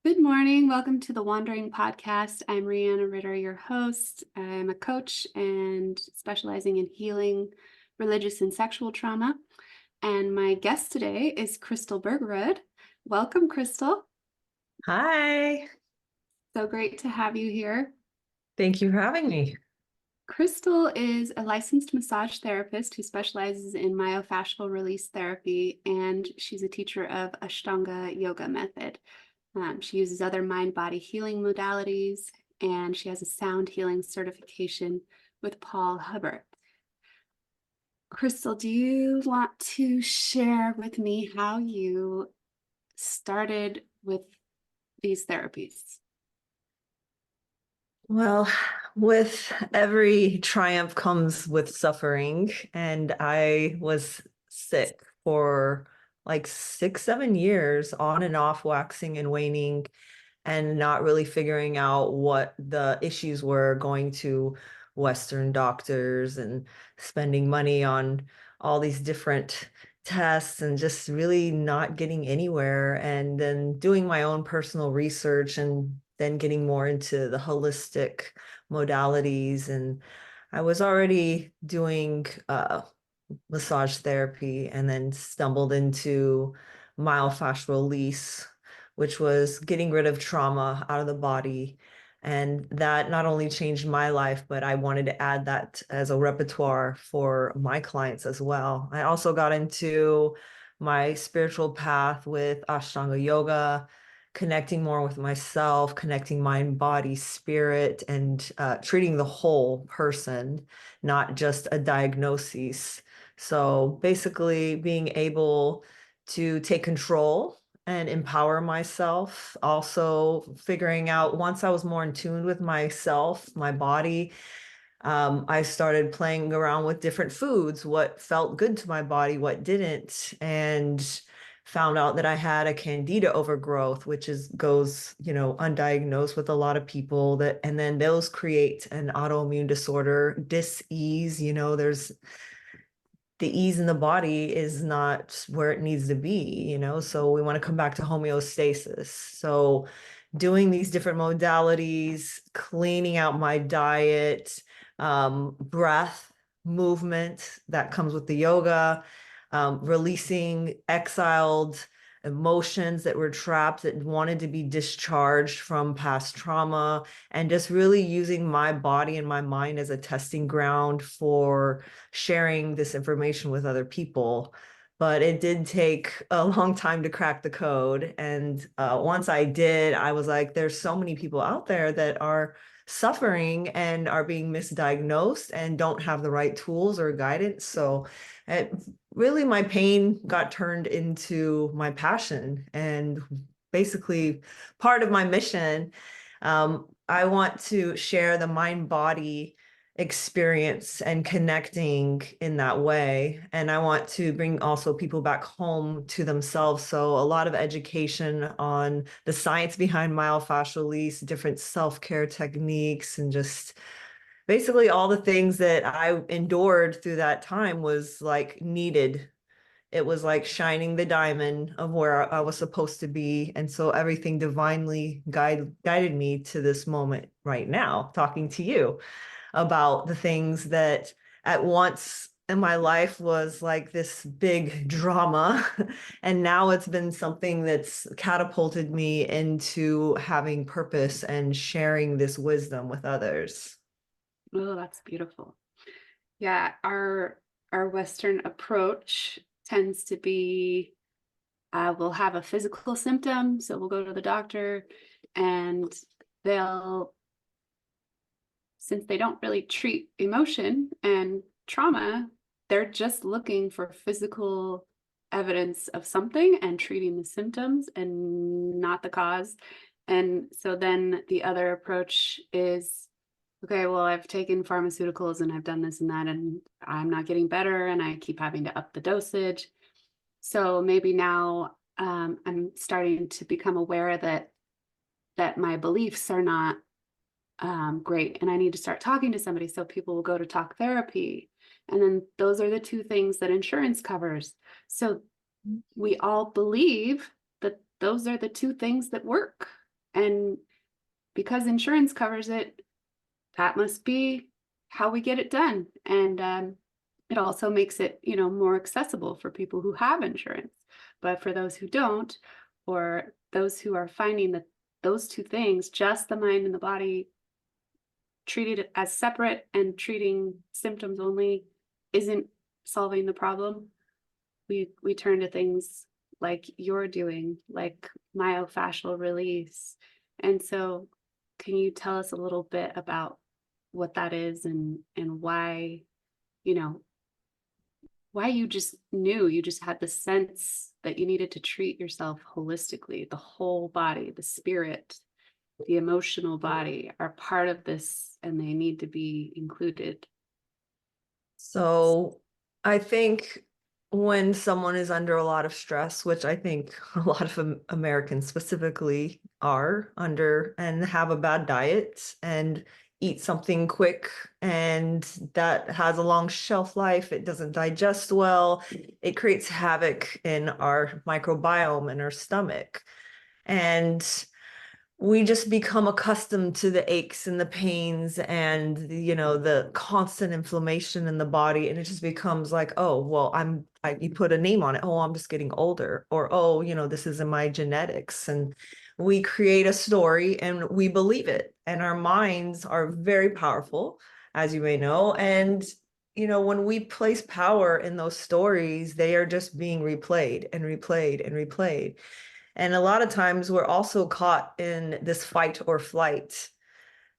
Good morning. Welcome to the Wandering Podcast. I'm Rihanna Ritter, your host. I'm a coach and specializing in healing religious and sexual trauma. And my guest today is Crystal Bergerud. Welcome, Crystal. Hi, So great to have you here. thank you for having me. Crystal is a licensed massage therapist who specializes in myofascial release therapy, and she's a teacher of Ashtanga yoga method. She uses other mind-body healing modalities, and she has a sound healing certification with Paul Hubbard. Crystal, do you want to share with me how you started with these therapies? Well, with every triumph comes with suffering, and I was sick for like 6, 7 years, on and off, waxing and waning, and not really figuring out what the issues were, going to Western doctors and spending money on all these different tests and just really not getting anywhere. And then doing my own personal research and then getting more into the holistic modalities. And I was already doing massage therapy and then stumbled into myofascial release, which was getting rid of trauma out of the body. And that not only changed my life, but I wanted to add that as a repertoire for my clients as well. I also got into my spiritual path with Ashtanga yoga, connecting more with myself, connecting mind, body, spirit, and treating the whole person, not just a diagnosis. So basically, being able to take control and empower myself. Also, figuring out once I was more in tune with myself, my body, I started playing around with different foods, what felt good to my body, what didn't, and found out that I had a candida overgrowth, which goes, undiagnosed with a lot of people that, and then those create an autoimmune disorder, dis-ease, there's the ease in the body is not where it needs to be. So we want to come back to homeostasis. So doing these different modalities, cleaning out my diet, breath, movement that comes with the yoga, releasing exiled emotions that were trapped that wanted to be discharged from past trauma, and just really using my body and my mind as a testing ground for sharing this information with other people. But it did take a long time to crack the code. And once I did, I was like, there's so many people out there that are suffering and are being misdiagnosed and don't have the right tools or guidance. So it really, my pain got turned into my passion and basically part of my mission. I want to share the mind body experience and connecting in that way. And I want to bring also people back home to themselves. So a lot of education on the science behind myofascial release, different self-care techniques, and just basically all the things that I endured through that time was like needed. It was like shining the diamond of where I was supposed to be. And so everything divinely guided me to this moment right now, talking to you about the things that at once in my life was like this big drama. And now it's been something that's catapulted me into having purpose and sharing this wisdom with others. Oh, that's beautiful. Yeah, our Western approach tends to be we'll have a physical symptom, so we'll go to the doctor, and they'll, since they don't really treat emotion and trauma, they're just looking for physical evidence of something and treating the symptoms and not the cause. And so then the other approach is, okay, well, I've taken pharmaceuticals and I've done this and that, and I'm not getting better, and I keep having to up the dosage. So maybe now I'm starting to become aware that my beliefs are not great, and I need to start talking to somebody. So people will go to talk therapy, and then those are the two things that insurance covers. So we all believe that those are the two things that work. And because insurance covers it, that must be how we get it done. And it also makes it, more accessible for people who have insurance. But for those who don't, or those who are finding that those two things, just the mind and the body, treated as separate and treating symptoms only isn't solving the problem, we turn to things like you're doing, like myofascial release. And so can you tell us a little bit about what that is, and why, you know, why you just knew, you just had the sense that you needed to treat yourself holistically? The whole body, the spirit, the emotional body are part of this, and they need to be included. So I think when someone is under a lot of stress, which I think a lot of Americans specifically are under, and have a bad diet and eat something quick and that has a long shelf life, it doesn't digest well, it creates havoc in our microbiome in our stomach. And we just become accustomed to the aches and the pains and the constant inflammation in the body, and it just becomes like, oh well, you put a name on it, oh I'm just getting older, or oh this is in my genetics, and we create a story and we believe it, and our minds are very powerful, as you may know. And when we place power in those stories, they are just being replayed and replayed and replayed. And a lot of times we're also caught in this fight or flight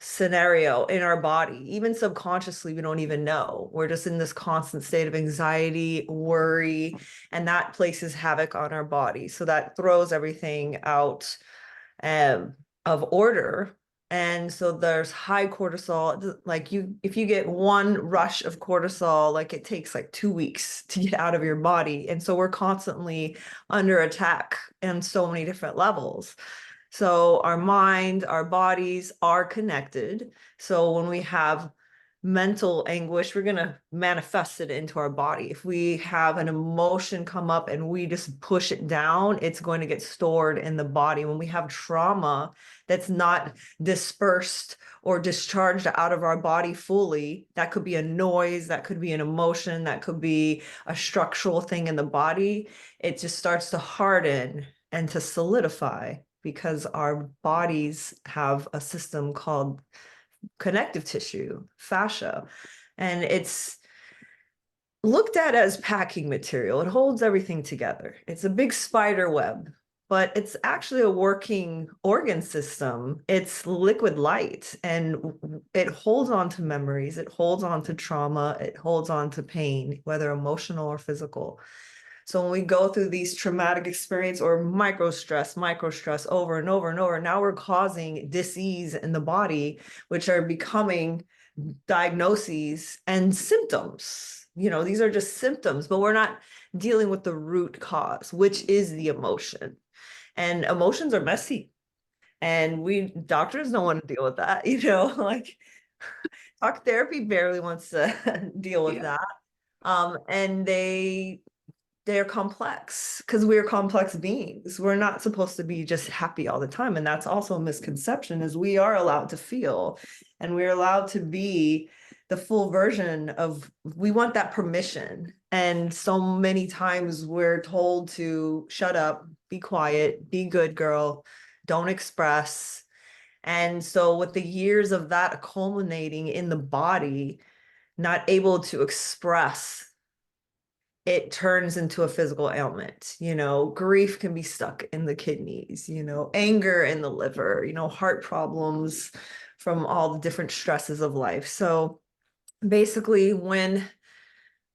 scenario in our body. Even subconsciously, we don't even know. We're just in this constant state of anxiety, worry, and that places havoc on our body. So that throws everything out of order. And so there's high cortisol. Like if you get one rush of cortisol, like it takes like 2 weeks to get out of your body. And so we're constantly under attack in so many different levels. So our mind, our bodies are connected. So when we have mental anguish, we're going to manifest it into our body. If we have an emotion come up and we just push it down, it's going to get stored in the body. When we have trauma that's not dispersed or discharged out of our body fully, that could be a noise, that could be an emotion, that could be a structural thing in the body. It just starts to harden and to solidify, because our bodies have a system called connective tissue, fascia, and it's looked at as packing material. It holds everything together. It's a big spider web, but it's actually a working organ system. It's liquid light, and it holds on to memories, it holds on to trauma, it holds on to pain, whether emotional or physical. So when we go through these traumatic experience or micro stress over and over and over, now we're causing disease in the body, which are becoming diagnoses and symptoms. These are just symptoms, but we're not dealing with the root cause, which is the emotion. And emotions are messy. And doctors don't want to deal with that, like talk therapy barely wants to deal with Yeah. that. And they're complex because we're complex beings. We're not supposed to be just happy all the time. And that's also a misconception, is we are allowed to feel, and we're allowed to be the full version of, we want that permission. And so many times we're told to shut up, be quiet, be good girl, don't express. And so with the years of that culminating in the body, not able to express, it turns into a physical ailment. Grief can be stuck in the kidneys, anger in the liver, heart problems from all the different stresses of life. So basically, when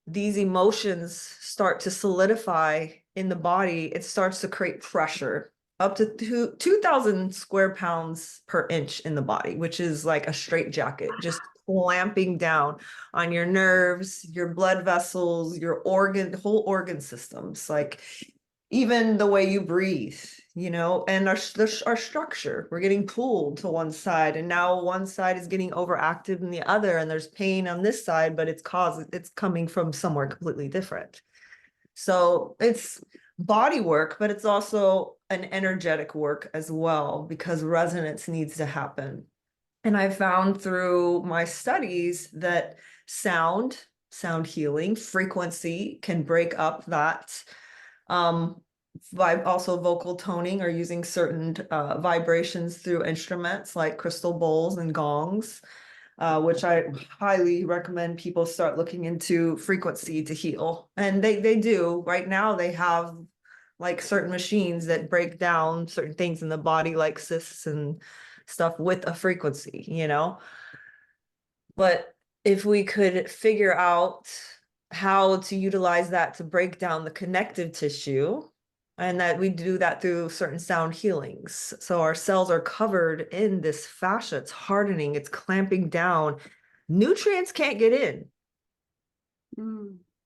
these emotions start to solidify in the body, it starts to create pressure up to 2,000 square pounds per inch in the body, which is like a straitjacket, just clamping down on your nerves, your blood vessels, your whole organ systems, like even the way you breathe, and our structure. We're getting pulled to one side, and now one side is getting overactive than the other, and there's pain on this side, but it's coming from somewhere completely different. So it's body work, but it's also an energetic work as well, because resonance needs to happen. And I found through my studies that sound healing, frequency can break up that. Also vocal toning, or using certain vibrations through instruments like crystal bowls and gongs, which I highly recommend people start looking into frequency to heal. And they do. Right now they have like certain machines that break down certain things in the body, like cysts and stuff, with a frequency, you know? But if we could figure out how to utilize that to break down the connective tissue, and that we do that through certain sound healings. So our cells are covered in this fascia, it's hardening, it's clamping down. Nutrients can't get in,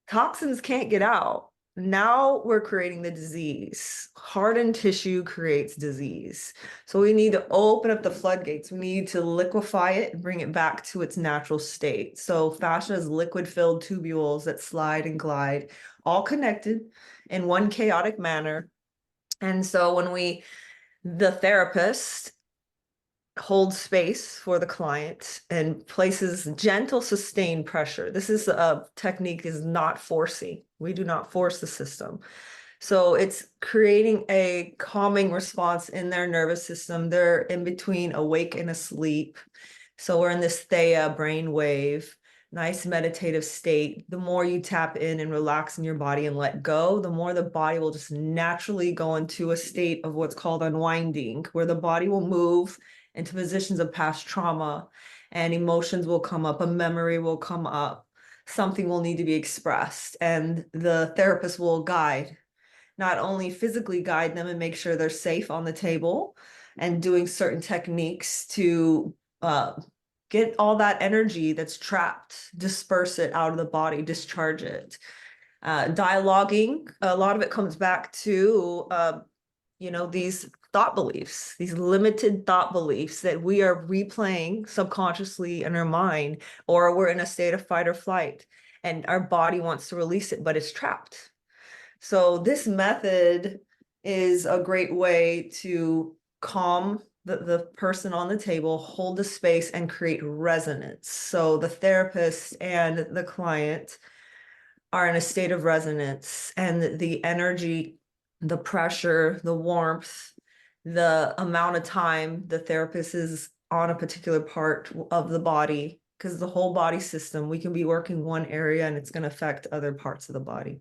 toxins can't get out. Now we're creating the disease. Hardened tissue creates disease. So we need to open up the floodgates. We need to liquefy it and bring it back to its natural state. So fascia is liquid-filled tubules that slide and glide, all connected in one chaotic manner. And so when the therapist holds space for the client and places gentle, sustained pressure. This is a technique, is not forcing. We do not force the system. So it's creating a calming response in their nervous system. They're in between awake and asleep. So we're in this theta brain wave, nice meditative state. The more you tap in and relax in your body and let go, the more the body will just naturally go into a state of what's called unwinding, where the body will move into positions of past trauma, and emotions will come up, a memory will come up, something will need to be expressed, and the therapist will not only physically guide them and make sure they're safe on the table, and doing certain techniques to get all that energy that's trapped, disperse it out of the body, discharge it. Dialoguing, a lot of it comes back to these thought beliefs, these limited thought beliefs that we are replaying subconsciously in our mind, or we're in a state of fight or flight and our body wants to release it, but it's trapped. So this method is a great way to calm the person on the table, hold the space, and create resonance. So the therapist and the client are in a state of resonance, and the energy, the pressure, the warmth, the amount of time the therapist is on a particular part of the body, because the whole body system, we can be working one area and it's going to affect other parts of the body,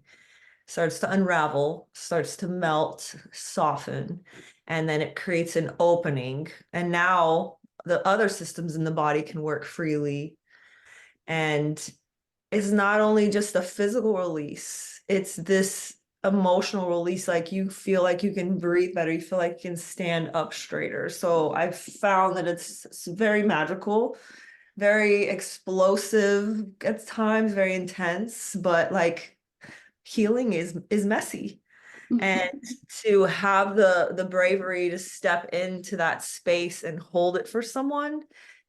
starts to unravel, starts to melt, soften, and then it creates an opening. And now the other systems in the body can work freely. And it's not only just a physical release, it's this emotional release. Like, you feel like you can breathe better, you feel like you can stand up straighter. So I've found that it's very magical, very explosive at times, very intense, but like, healing is messy. And to have the bravery to step into that space and hold it for someone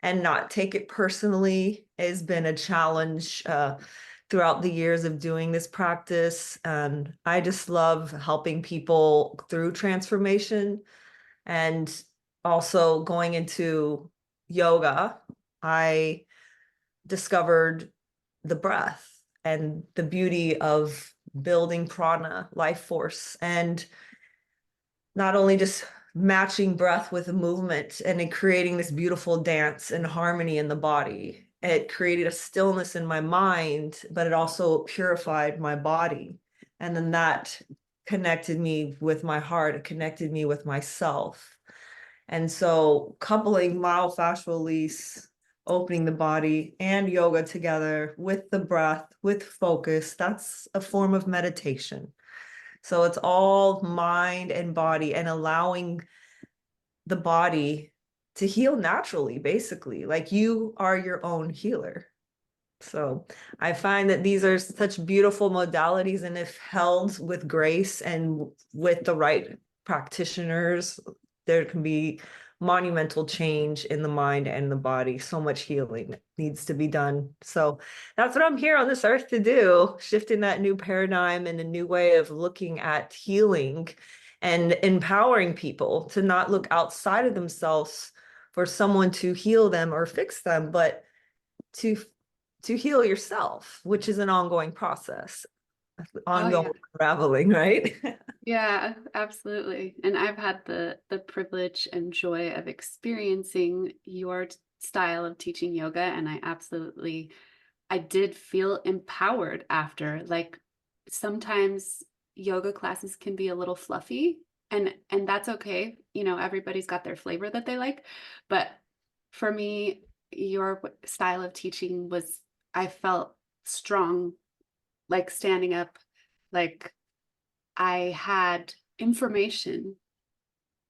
and not take it personally has been a challenge throughout the years of doing this practice. And I just love helping people through transformation. And also going into yoga, I discovered the breath and the beauty of building prana, life force, and not only just matching breath with a movement and it creating this beautiful dance and harmony in the body. It created a stillness in my mind, but it also purified my body. And then that connected me with my heart, it connected me with myself. And so coupling myofascial release, opening the body, and yoga together with the breath, with focus, that's a form of meditation. So it's all mind and body, and allowing the body to heal naturally, basically. Like, you are your own healer. So I find that these are such beautiful modalities, and if held with grace and with the right practitioners, there can be monumental change in the mind and the body. So much healing needs to be done. So that's what I'm here on this earth to do, shifting that new paradigm and a new way of looking at healing and empowering people to not look outside of themselves for someone to heal them or fix them, but to heal yourself, which is an ongoing process, Oh yeah. ongoing unraveling, right? Yeah, absolutely. And I've had the privilege and joy of experiencing your style of teaching yoga, and I did feel empowered after. Like sometimes yoga classes can be a little fluffy, and that's okay. You know, everybody's got their flavor that they like, but for me, your style of teaching was, I felt strong, like standing up, like I had information,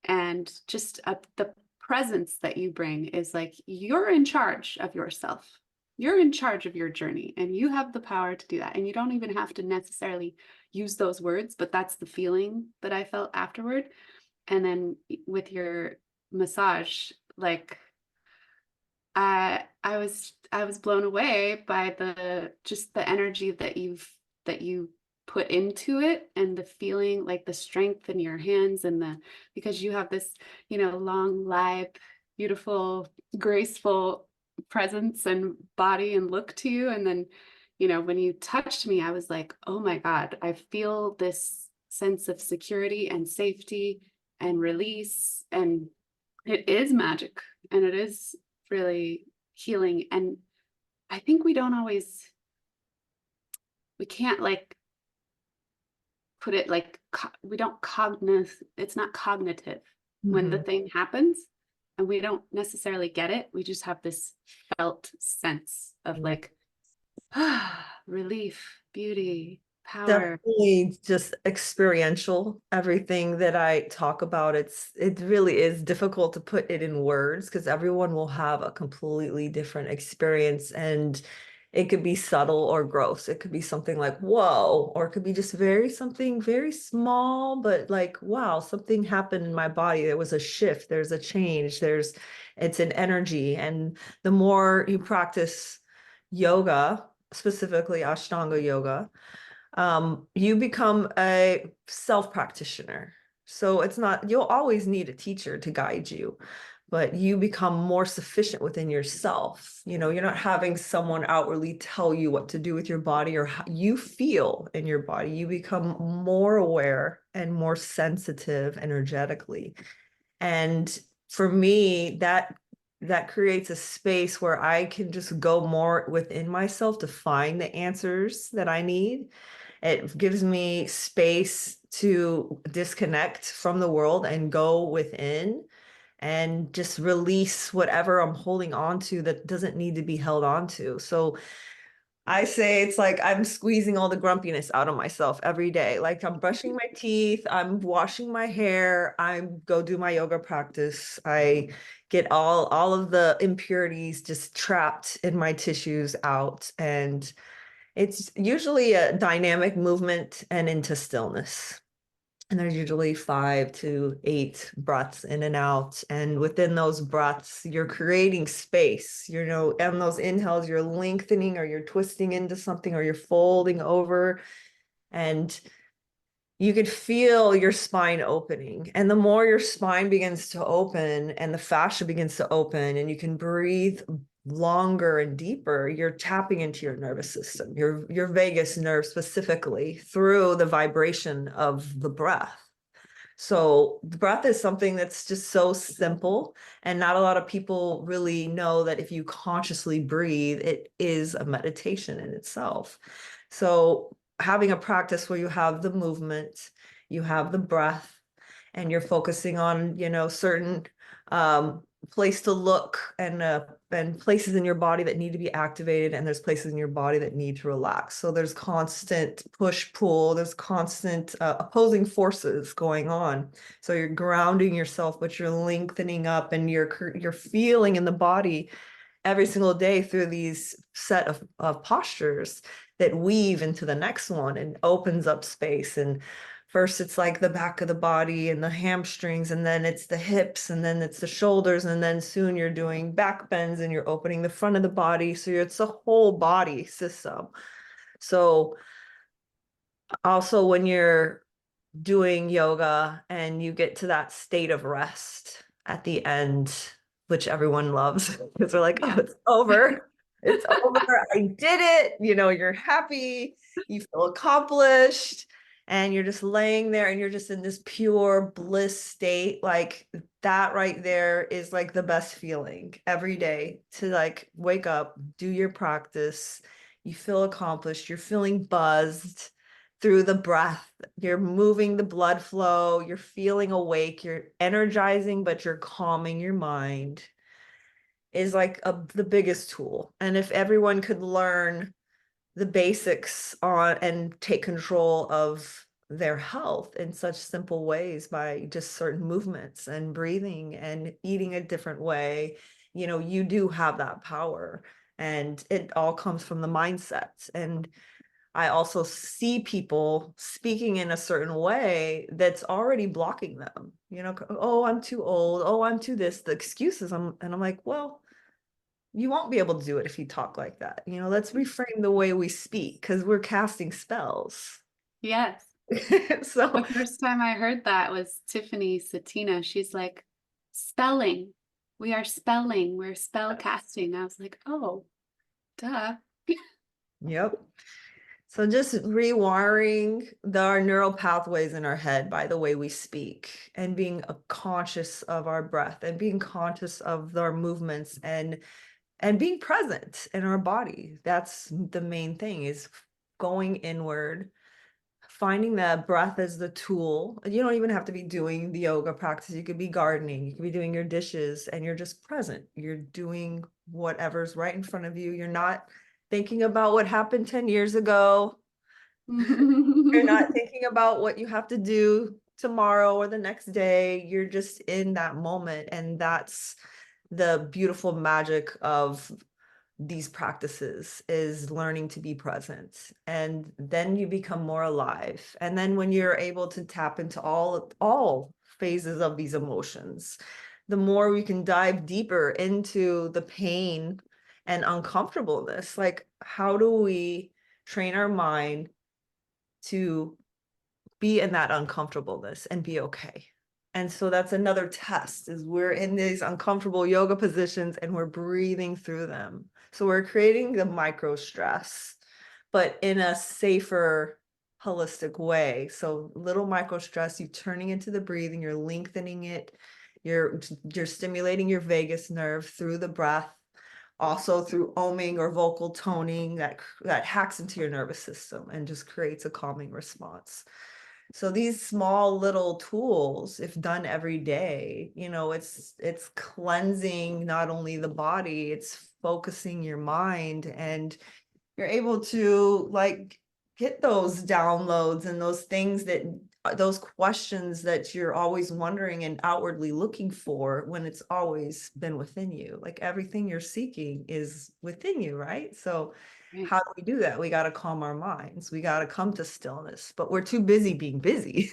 and just the presence that you bring is like you're in charge of yourself. You're in charge of your journey, and you have the power to do that. And you don't even have to necessarily use those words, but that's the feeling that I felt afterward. And then with your massage, like I was blown away by the just the energy that you put into it, and the feeling, like the strength in your hands, and the because you have this, long, lithe, beautiful, graceful presence and body and look to you. And then, when you touched me, I was like, oh my God, I feel this sense of security and safety and release. And it is magic, and it is really healing. And I think we can't like put it like, we don't it's not cognitive when the Mhm. thing happens, and we don't necessarily get it. We just have this felt sense of like, relief, beauty, power. Definitely just experiential. Everything that I talk about, it really is difficult to put it in words because everyone will have a completely different experience, and it could be subtle or gross. It could be something like whoa, or it could be just something very small, but like wow, something happened in my body. There was a shift, there's a change, it's an energy. And the more you practice yoga, specifically Ashtanga yoga, you become a self-practitioner. So it's not, you'll always need a teacher to guide you, but you become more sufficient within yourself. You're not having someone outwardly tell you what to do with your body or how you feel in your body. You become more aware and more sensitive energetically. And for me, that creates a space where I can just go more within myself to find the answers that I need. It gives me space to disconnect from the world and go within and just release whatever I'm holding on to that doesn't need to be held on to. So I say it's like I'm squeezing all the grumpiness out of myself every day. Like I'm brushing my teeth, I'm washing my hair, I go do my yoga practice. I get all of the impurities just trapped in my tissues out, and it's usually a dynamic movement and into stillness. And there's usually 5 to 8 breaths in and out. And within those breaths, you're creating space. And those inhales, you're lengthening or you're twisting into something or you're folding over. And you could feel your spine opening. And the more your spine begins to open and the fascia begins to open and you can breathe longer and deeper, you're tapping into your nervous system, your vagus nerve specifically, through the vibration of the breath. So the breath is something that's just so simple, and not a lot of people really know that if you consciously breathe, it is a meditation in itself. So having a practice where you have the movement, you have the breath, and you're focusing on, certain place to look, and places in your body that need to be activated, and there's places in your body that need to relax. So there's constant push pull, there's constant opposing forces going on. So you're grounding yourself, but you're lengthening up, and you're feeling in the body every single day through these set of postures that weave into the next one and opens up space. And First, it's like the back of the body and the hamstrings, and then it's the hips, and then it's the shoulders, and then soon you're doing back bends and you're opening the front of the body. So it's a whole body system. So also when you're doing yoga and you get to that state of rest at the end, which everyone loves because they're like, oh, Yeah. it's over. It's over. I did it. You know, you're happy, you feel accomplished, and you're just laying there and you're just in this pure bliss state. Like that right there is like the best feeling every day to like wake up, do your practice. You feel accomplished, you're feeling buzzed through the breath, you're moving the blood flow, you're feeling awake, you're energizing, but you're calming your mind is like the biggest tool. And if everyone could learn the basics on and take control of their health in such simple ways by just certain movements and breathing and eating a different way, you know, you do have that power. And it all comes from the mindset. And I also see people speaking in a certain way that's already blocking them. You know, oh, I'm too old. Oh, I'm too this. The excuses. And I'm like, well, you won't be able to do it if you talk like that. You know, let's reframe the way we speak because we're casting spells. Yes. So, The first time I heard that was Tiffany Satina. She's like, spelling. We are spelling. We're spell casting. I was like, oh, duh. yep. So just rewiring our neural pathways in our head by the way we speak and being conscious of our breath and being conscious of our movements and being present in our body. That's the main thing, is going inward, finding that breath as the tool. You don't even have to be doing the yoga practice. You could be gardening, you could be doing your dishes, and you're just present. You're doing whatever's right in front of you. You're not thinking about what happened 10 years ago. You're not thinking about what you have to do tomorrow or the next day. You're just in that moment. And that's the beautiful magic of these practices, is learning to be present. And then you become more alive. And then when you're able to tap into all phases of these emotions, the more we can dive deeper into the pain and uncomfortableness. Like, how do we train our mind to be in that uncomfortableness and be okay? And so that's another test, is we're in these uncomfortable yoga positions and we're breathing through them. So we're creating the micro stress, but in a safer, holistic way. So little micro stress, you turning into the breathing, you're lengthening it, you're stimulating your vagus nerve through the breath, also through oming or vocal toning that hacks into your nervous system and just creates a calming response. So these small little tools, if done every day, you know, it's cleansing not only the body, it's focusing your mind, and you're able to like get those downloads and those things that those questions that you're always wondering and outwardly looking for, when it's always been within you. Like everything you're seeking is within you, right? So Right. how do we do that? We got to calm our minds. We got to come to stillness, but we're too busy being busy.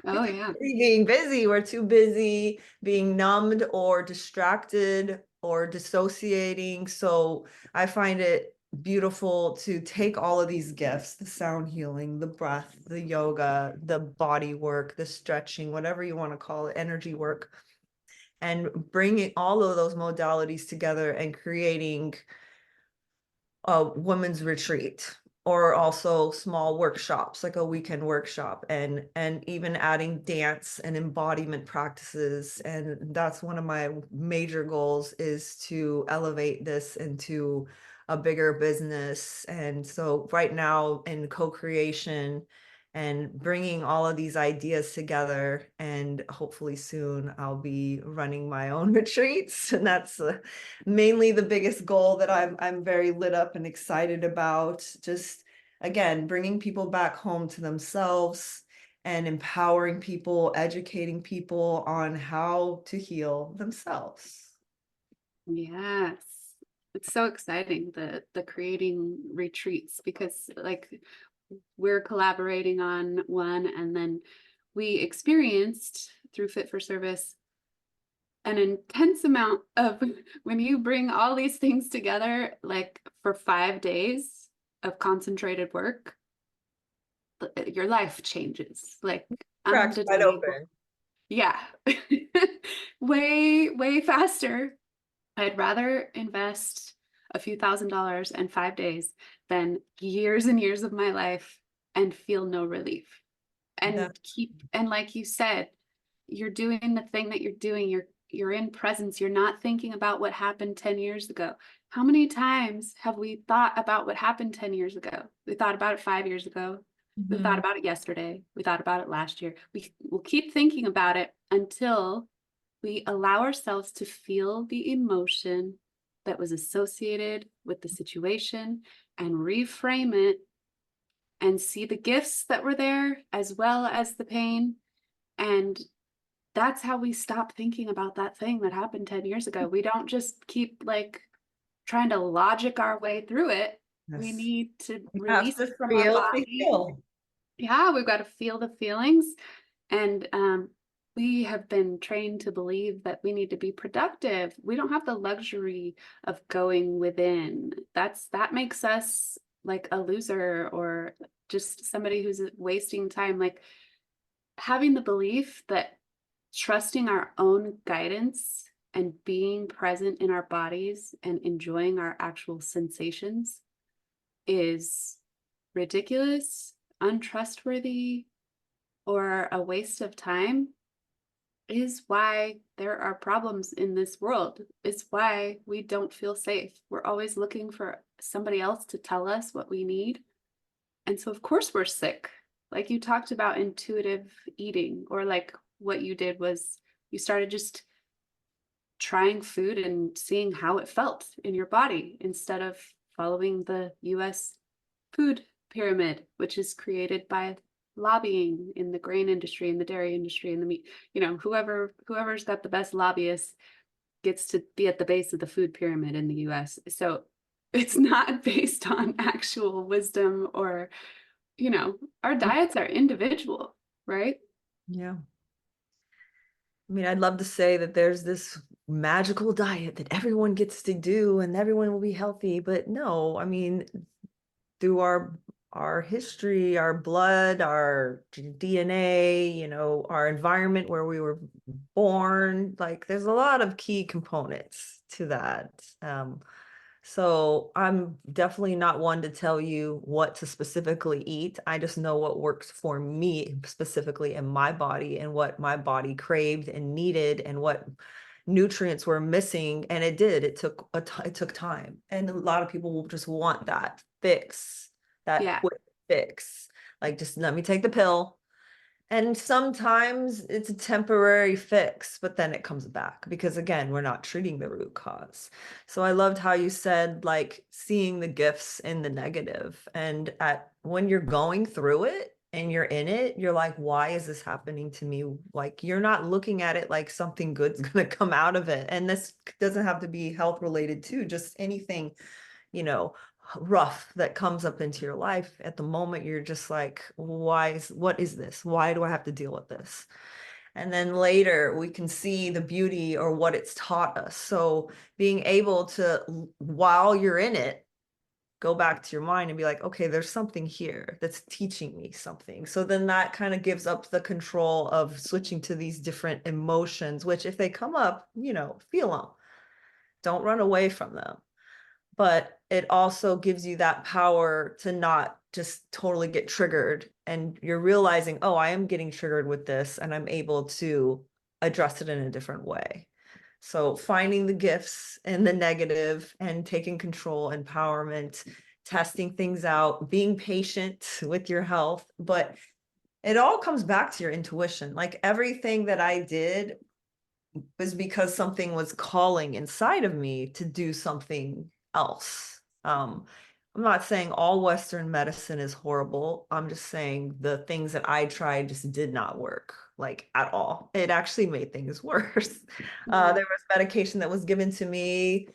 Oh, yeah. Being busy, we're too busy being numbed or distracted or dissociating. So I find it beautiful to take all of these gifts, the sound healing, the breath, the yoga, the body work, the stretching, whatever you want to call it, energy work, and bringing all of those modalities together and creating a women's retreat, or also small workshops, like a weekend workshop, and even adding dance and embodiment practices. And that's one of my major goals, is to elevate this into a bigger business. And so right now in co-creation and bringing all of these ideas together, and hopefully soon I'll be running my own retreats. And that's mainly the biggest goal that I'm very lit up and excited about. Just again, bringing people back home to themselves and empowering people, educating people on how to heal themselves. Yes. It's so exciting, the creating retreats, because like we're collaborating on one, and then we experienced through Fit for Service an intense amount of when you bring all these things together, like for 5 days of concentrated work, your life changes like Cracks wide undeniable. open. Yeah. Way faster. I'd rather invest a few $1,000s in 5 days than years and years of my life and feel no relief. Yeah. And like you said, you're doing the thing that you're doing. You're in presence. You're not thinking about what happened 10 years ago. How many times have we thought about what happened 10 years ago? We thought about it 5 years ago. We thought Mhm. about it yesterday. We thought about it last year. We will keep thinking about it until we allow ourselves to feel the emotion that was associated with the situation and reframe it and see the gifts that were there as well as the pain. And that's how we stop thinking about that thing that happened 10 years ago. We don't just keep like trying to logic our way through it. We Yes. need to We have release to it from our feel to body. heal. Yeah, we've got to feel the feelings. And we have been trained to believe that we need to be productive. We don't have the luxury of going within. That makes us like a loser or just somebody who's wasting time. Like having the belief that trusting our own guidance and being present in our bodies and enjoying our actual sensations is ridiculous, untrustworthy, or a waste of time is why there are problems in this world. It's why we don't feel safe. We're always looking for somebody else to tell us what we need. And so, of course, we're sick. Like you talked about intuitive eating, or like what you did was you started just trying food and seeing how it felt in your body instead of following the US food pyramid, which is created by lobbying in the grain industry, in the dairy industry, in the meat, whoever's got the best lobbyists gets to be at the base of the food pyramid in the US. So it's not based on actual wisdom or, our diets are individual, right? Yeah. I mean, I'd love to say that there's this magical diet that everyone gets to do and everyone will be healthy, but no, I mean, through our history, our blood, our DNA, our environment where we were born, like there's a lot of key components to that. So I'm definitely not one to tell you what to specifically eat. I just know what works for me specifically in my body and what my body craved and needed and what nutrients were missing. And it did. It took time. And a lot of people will just want that fix, that Yeah. quick fix. Like just let me take the pill. And sometimes it's a temporary fix, but then it comes back because again, we're not treating the root cause. So I loved how you said like seeing the gifts in the negative, and when you're going through it and you're in it, you're like, why is this happening to me? Like you're not looking at it like something good's going to come out of it. And this doesn't have to be health related too, just anything, you know, rough that comes up into your life at the moment. You're just like, what is this? Why do I have to deal with this? And then later we can see the beauty or what it's taught us. So being able to, while you're in it, go back to your mind and be like, okay, there's something here that's teaching me something. So then that kind of gives up the control of switching to these different emotions, which if they come up, feel them. Don't run away from them, but it also gives you that power to not just totally get triggered, and you're realizing, oh, I am getting triggered with this and I'm able to address it in a different way. So finding the gifts in the negative and taking control, empowerment, testing things out, being patient with your health, but it all comes back to your intuition. Like everything that I did was because something was calling inside of me to do something else. I'm not saying all Western medicine is horrible. I'm just saying the things that I tried just did not work, like at all. It actually made things worse. Yeah. There was medication that was given to me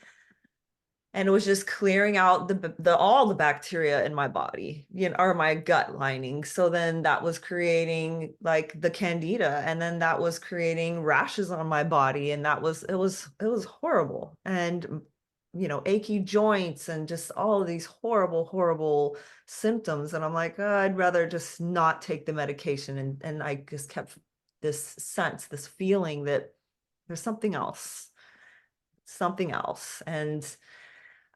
and it was just clearing out the all the bacteria in my body, or my gut lining. So then that was creating like the candida, and then that was creating rashes on my body, and it was horrible. And achy joints and just all of these horrible symptoms. And I'm like, oh, I'd rather just not take the medication. And I just kept this feeling that there's something else. And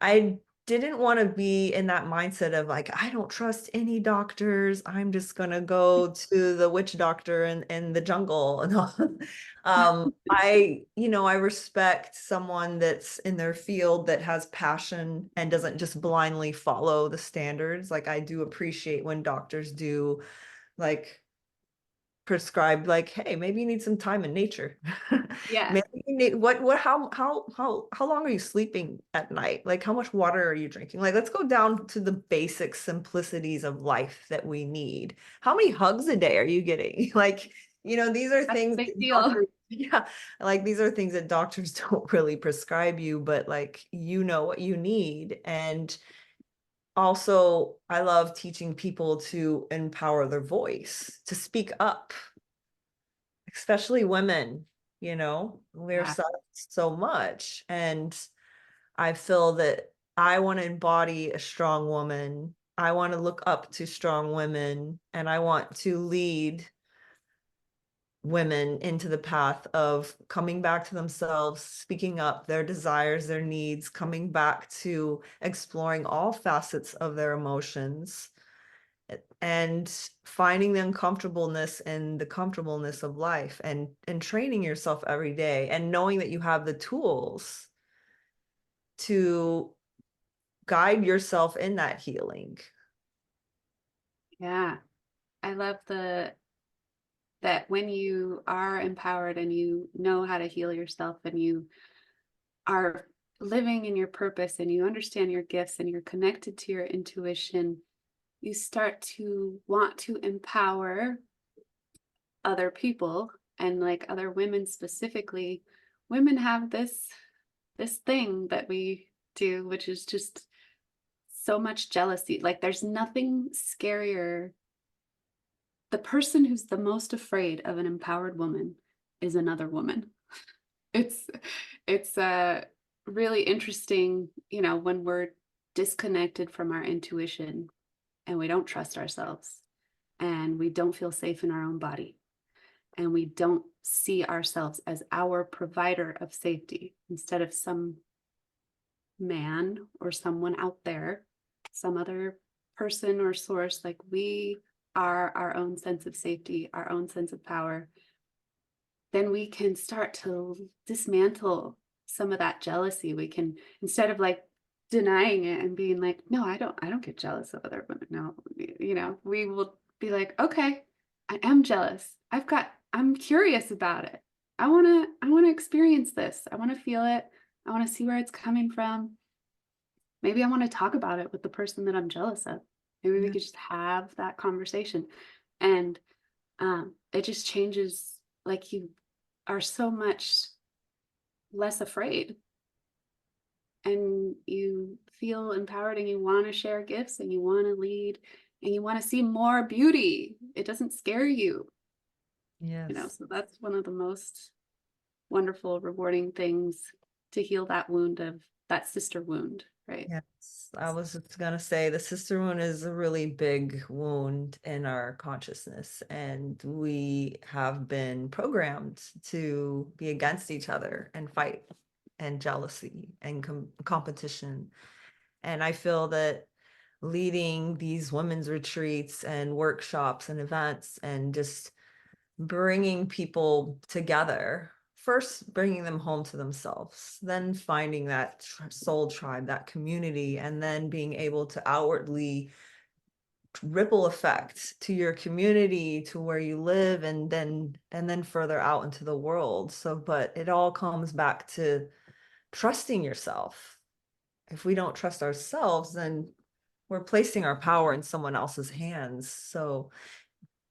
I didn't want to be in that mindset of like, I don't trust any doctors. I'm just gonna go to the witch doctor in the jungle and all. I respect someone that's in their field that has passion and doesn't just blindly follow the standards. Like I do appreciate when doctors do like prescribed, like, hey, maybe you need some time in nature. Yeah. Maybe you need what how long are you sleeping at night? Like how much water are you drinking? Like let's go down to the basic simplicities of life that we need. How many hugs a day are you getting? Like, these are That's a things big that deal. yeah, like these are things that doctors don't really prescribe you, but like what you need. And also, I love teaching people to empower their voice, to speak up, especially women. We're Yeah. silenced so much. And I feel that I want to embody a strong woman. I want to look up to strong women, and I want to lead women into the path of coming back to themselves, speaking up their desires, their needs, coming back to exploring all facets of their emotions, and finding the uncomfortableness and the comfortableness of life, and training yourself every day, and knowing that you have the tools to guide yourself in that healing. Yeah. I love that when you are empowered and you know how to heal yourself and you are living in your purpose and you understand your gifts and you're connected to your intuition, you start to want to empower other people, and like other women specifically. Women have this thing that we do, which is just so much jealousy. Like there's nothing scarier. The person who's the most afraid of an empowered woman is another woman. It's it's really interesting, when we're disconnected from our intuition and we don't trust ourselves and we don't feel safe in our own body and we don't see ourselves as our provider of safety instead of some man or someone out there, some other person or source. Like we are our own sense of safety, our own sense of power. Then we can start to dismantle some of that jealousy. We can, instead of like denying it and being like, no, I don't get jealous of other women. No, we will be like, okay, I am jealous. I'm curious about it. I want to experience this. I want to feel it. I want to see where it's coming from. Maybe I want to talk about it with the person that I'm jealous of. Maybe we Yeah. could just have that conversation. And it just changes, like you are so much less afraid and you feel empowered and you want to share gifts and you want to lead and you want to see more beauty. It doesn't scare you, Yes. so that's one of the most wonderful, rewarding things, to heal that wound, of that sister wound, right? Yes, I was just gonna say the sister wound is a really big wound in our consciousness, and we have been programmed to be against each other and fight and jealousy and competition. And I feel that leading these women's retreats and workshops and events and just bringing people together, first bringing them home to themselves, then finding that soul tribe, that community, and then being able to outwardly ripple effect to your community, to where you live, and then further out into the world. So but it all comes back to trusting yourself. If we don't trust ourselves, then we're placing our power in someone else's hands. So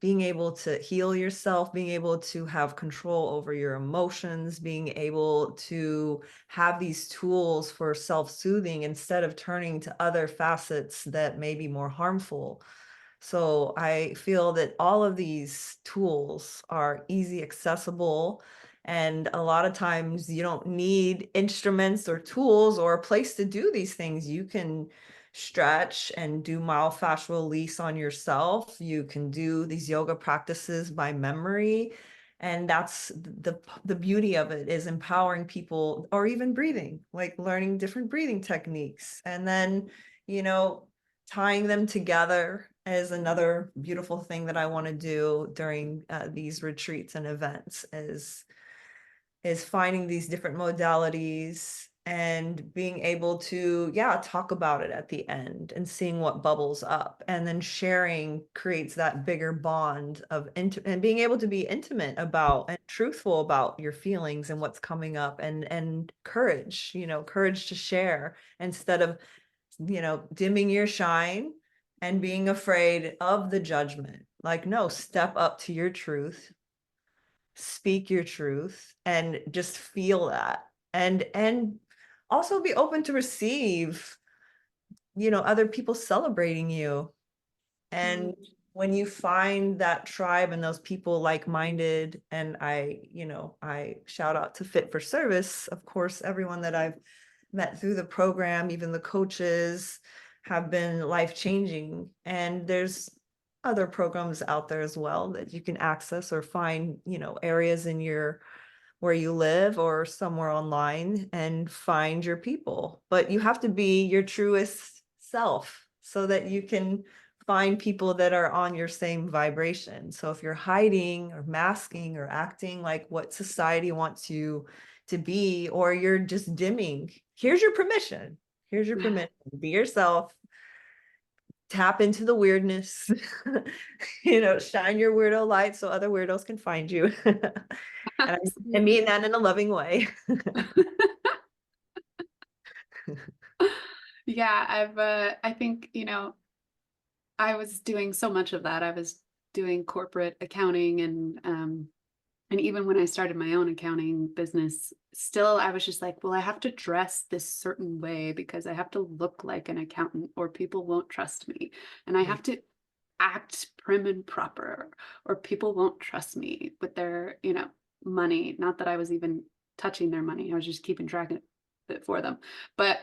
being able to heal yourself, being able to have control over your emotions, being able to have these tools for self-soothing instead of turning to other facets that may be more harmful. So I feel that all of these tools are easy, accessible, and a lot of times you don't need instruments or tools or a place to do these things. You can stretch and do myofascial release on yourself. You can do these yoga practices by memory. And that's the beauty of it, is empowering people, or even breathing, like learning different breathing techniques. And then, you know, tying them together is another beautiful thing that I want to do during these retreats and events, is finding these different modalities and being able to, yeah, talk about it at the end and seeing what bubbles up, and then sharing creates that bigger bond of and being able to be intimate about and truthful about your feelings and what's coming up, and courage, courage to share instead of, dimming your shine and being afraid of the judgment. Like, no, step up to your truth, speak your truth, and just feel that. And also be open to receive, other people celebrating you. And when you find that tribe and those people like-minded, and I shout out to Fit for Service, of course, everyone that I've met through the program, even the coaches, have been life-changing. And there's other programs out there as well that you can access or find, areas in where you live or somewhere online, and find your people. But you have to be your truest self so that you can find people that are on your same vibration. So if you're hiding or masking or acting like what society wants you to be, or you're just dimming, here's your permission. Here's your permission. Be yourself. Tap into the weirdness. Shine your weirdo light so other weirdos can find you. And I mean that in a loving way. Yeah, I think, I was doing so much of that. I was doing corporate accounting, and even when I started my own accounting business, still I was just like, well, I have to dress this certain way because I have to look like an accountant or people won't trust me. And I have to act prim and proper or people won't trust me with their, money. Not that I was even touching their money. I was just keeping track of it for them. But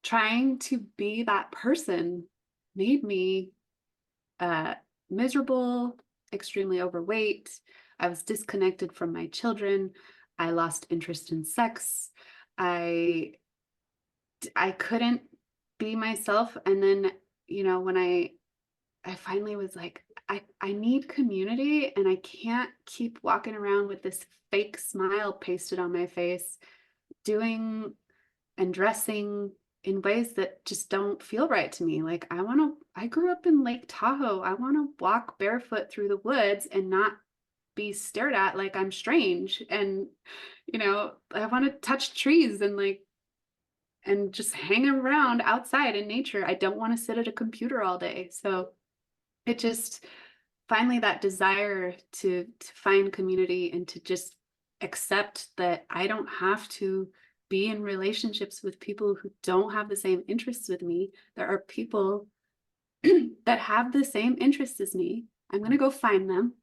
trying to be that person made me uh, miserable, extremely overweight. I was disconnected from my children. I lost interest in sex. I couldn't be myself. And then, when I finally was like, I need community, and I can't keep walking around with this fake smile pasted on my face, doing and dressing in ways that just don't feel right to me. Like, I grew up in Lake Tahoe. I want to walk barefoot through the woods and not be stared at like I'm strange. And, I want to touch trees and just hang around outside in nature. I don't want to sit at a computer all day. So it just finally, that desire to find community and to just accept that I don't have to be in relationships with people who don't have the same interests with me. There are people that have the same interests as me. I'm going to go find them.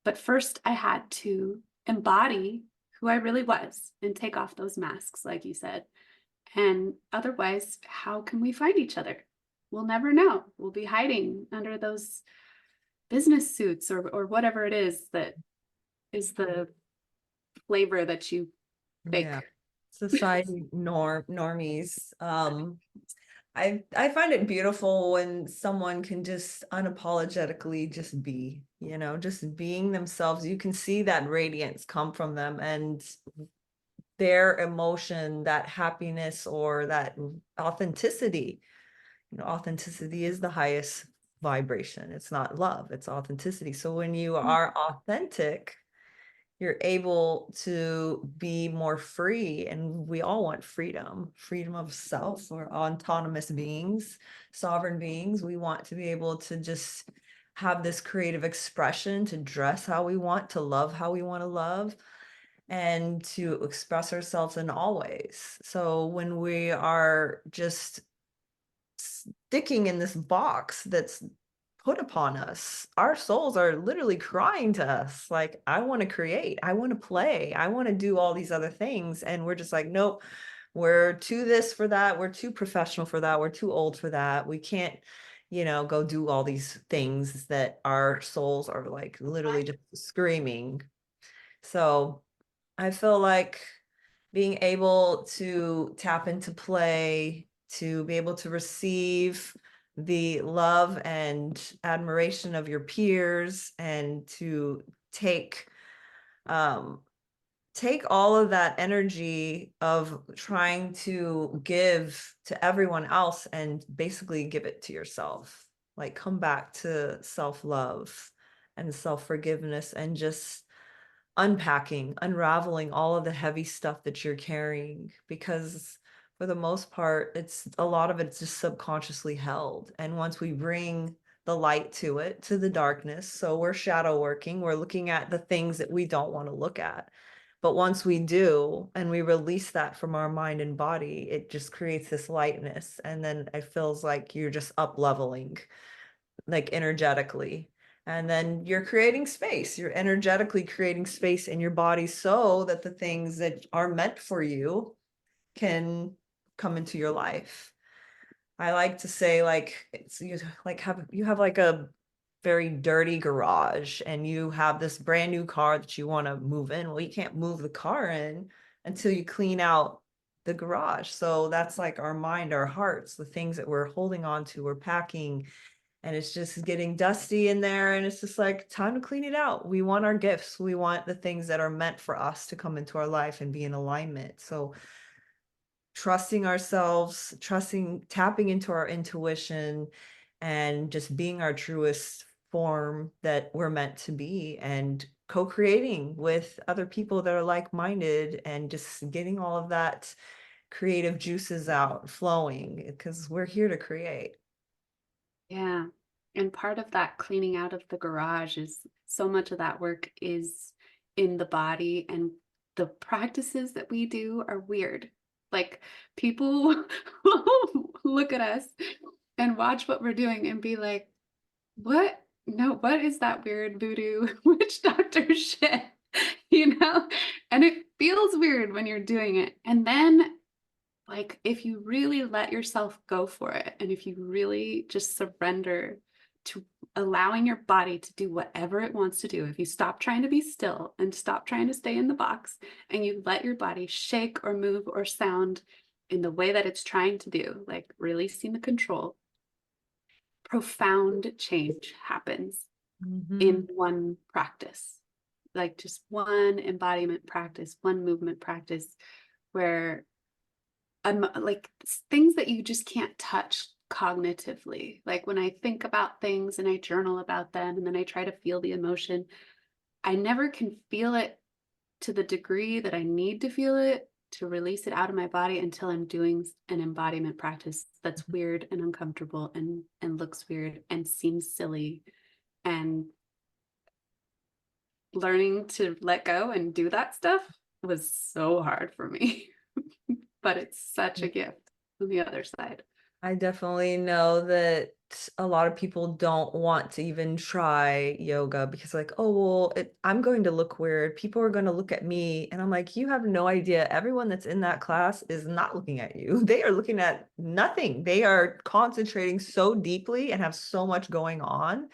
But first, I had to embody who I really was and take off those masks, like you said. And otherwise, how can we find each other? We'll never know. We'll be hiding under those business suits or whatever it is that is the flavor that you bake. Yeah. Society normies. I find it beautiful when someone can just unapologetically just be, just being themselves. You can see that radiance come from them, and their emotion, that happiness or that authenticity. Authenticity is the highest vibration. It's not love, it's authenticity. So when you are authentic, you're able to be more free. And we all want freedom of self. We're autonomous beings, sovereign beings. We want to be able to just have this creative expression to dress how we want, to love how we want to love, and to express ourselves in all ways. So when we are just sticking in this box that's put upon us, our souls are literally crying to us like, I want to create, I want to play, I want to do all these other things. And we're just like, nope, we're too this for that, we're too professional for that, we're too old for that, we can't, go do all these things that our souls are like literally just screaming. So I feel like being able to tap into play, to be able to receive the love and admiration of your peers, and to take um take all of that energy of trying to give to everyone else and basically give it to yourself. Like come back to self-love and self-forgiveness and just unpacking, unraveling all of the heavy stuff that you're carrying, because for the most part, it's a lot of it's just subconsciously held. And once we bring the light to it, to the darkness, so we're shadow working, we're looking at the things that we don't want to look at. But once we do and we release that from our mind and body, it just creates this lightness. And then it feels like you're just up leveling, like energetically. And then you're creating space, you're energetically creating space in your body so that the things that are meant for you can come into your life. I like to say, like, it's you have like a very dirty garage and you have this brand new car that you want to move in. Well, you can't move the car in until you clean out the garage. So that's like our mind, our hearts, the things that we're holding on to, we're packing, and it's just getting dusty in there, and it's just like time to clean it out. We want our gifts, we want the things that are meant for us to come into our life and be in alignment. So trusting ourselves, tapping into our intuition, and just being our truest form that we're meant to be, and co-creating with other people that are like-minded, and just getting all of that creative juices out flowing, because we're here to create. Yeah. And part of that cleaning out of the garage is so much of that work is in the body, and the practices that we do are weird. Like people look at us and watch what we're doing and be like, what? No, what is that weird voodoo witch doctor shit? You know? And it feels weird when you're doing it. And then like if you really let yourself go for it, and if you really just surrender to allowing your body to do whatever it wants to do, if you stop trying to be still and stop trying to stay in the box, and you let your body shake or move or sound in the way that it's trying to do, like releasing the control, profound change happens Mhm. in one practice, like just one embodiment practice, one movement practice, where like things that you just can't touch cognitively. Like when I think about things and I journal about them and then I try to feel the emotion, I never can feel it to the degree that I need to feel it to release it out of my body until I'm doing an embodiment practice that's weird and uncomfortable and looks weird and seems silly. And learning to let go and do that stuff was so hard for me. But it's such a gift on the other side. I definitely know that a lot of people don't want to even try yoga because like, oh, well, I'm going to look weird. People are going to look at me. And I'm like, you have no idea. Everyone that's in that class is not looking at you. They are looking at nothing. They are concentrating so deeply and have so much going on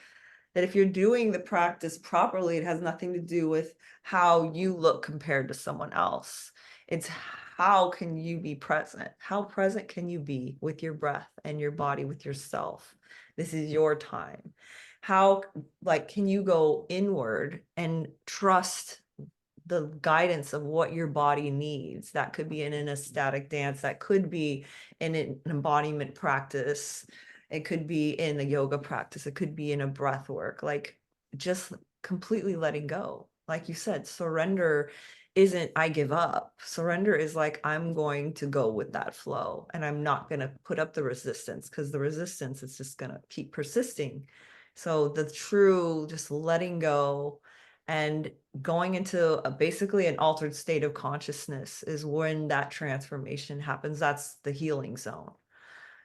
that if you're doing the practice properly, it has nothing to do with how you look compared to someone else. It's how can you be present? How present can you be with your breath and your body, with yourself? This is your time. How, like, can you go inward and trust the guidance of what your body needs? That could be in an ecstatic dance, that could be in an embodiment practice, it could be in a yoga practice, it could be in a breath work, like just completely letting go. Like you said, surrender isn't I give up. Surrender is like, I'm going to go with that flow and I'm not going to put up the resistance, because the resistance is just going to keep persisting. So the true just letting go and going into basically an altered state of consciousness is when that transformation happens. That's the healing zone.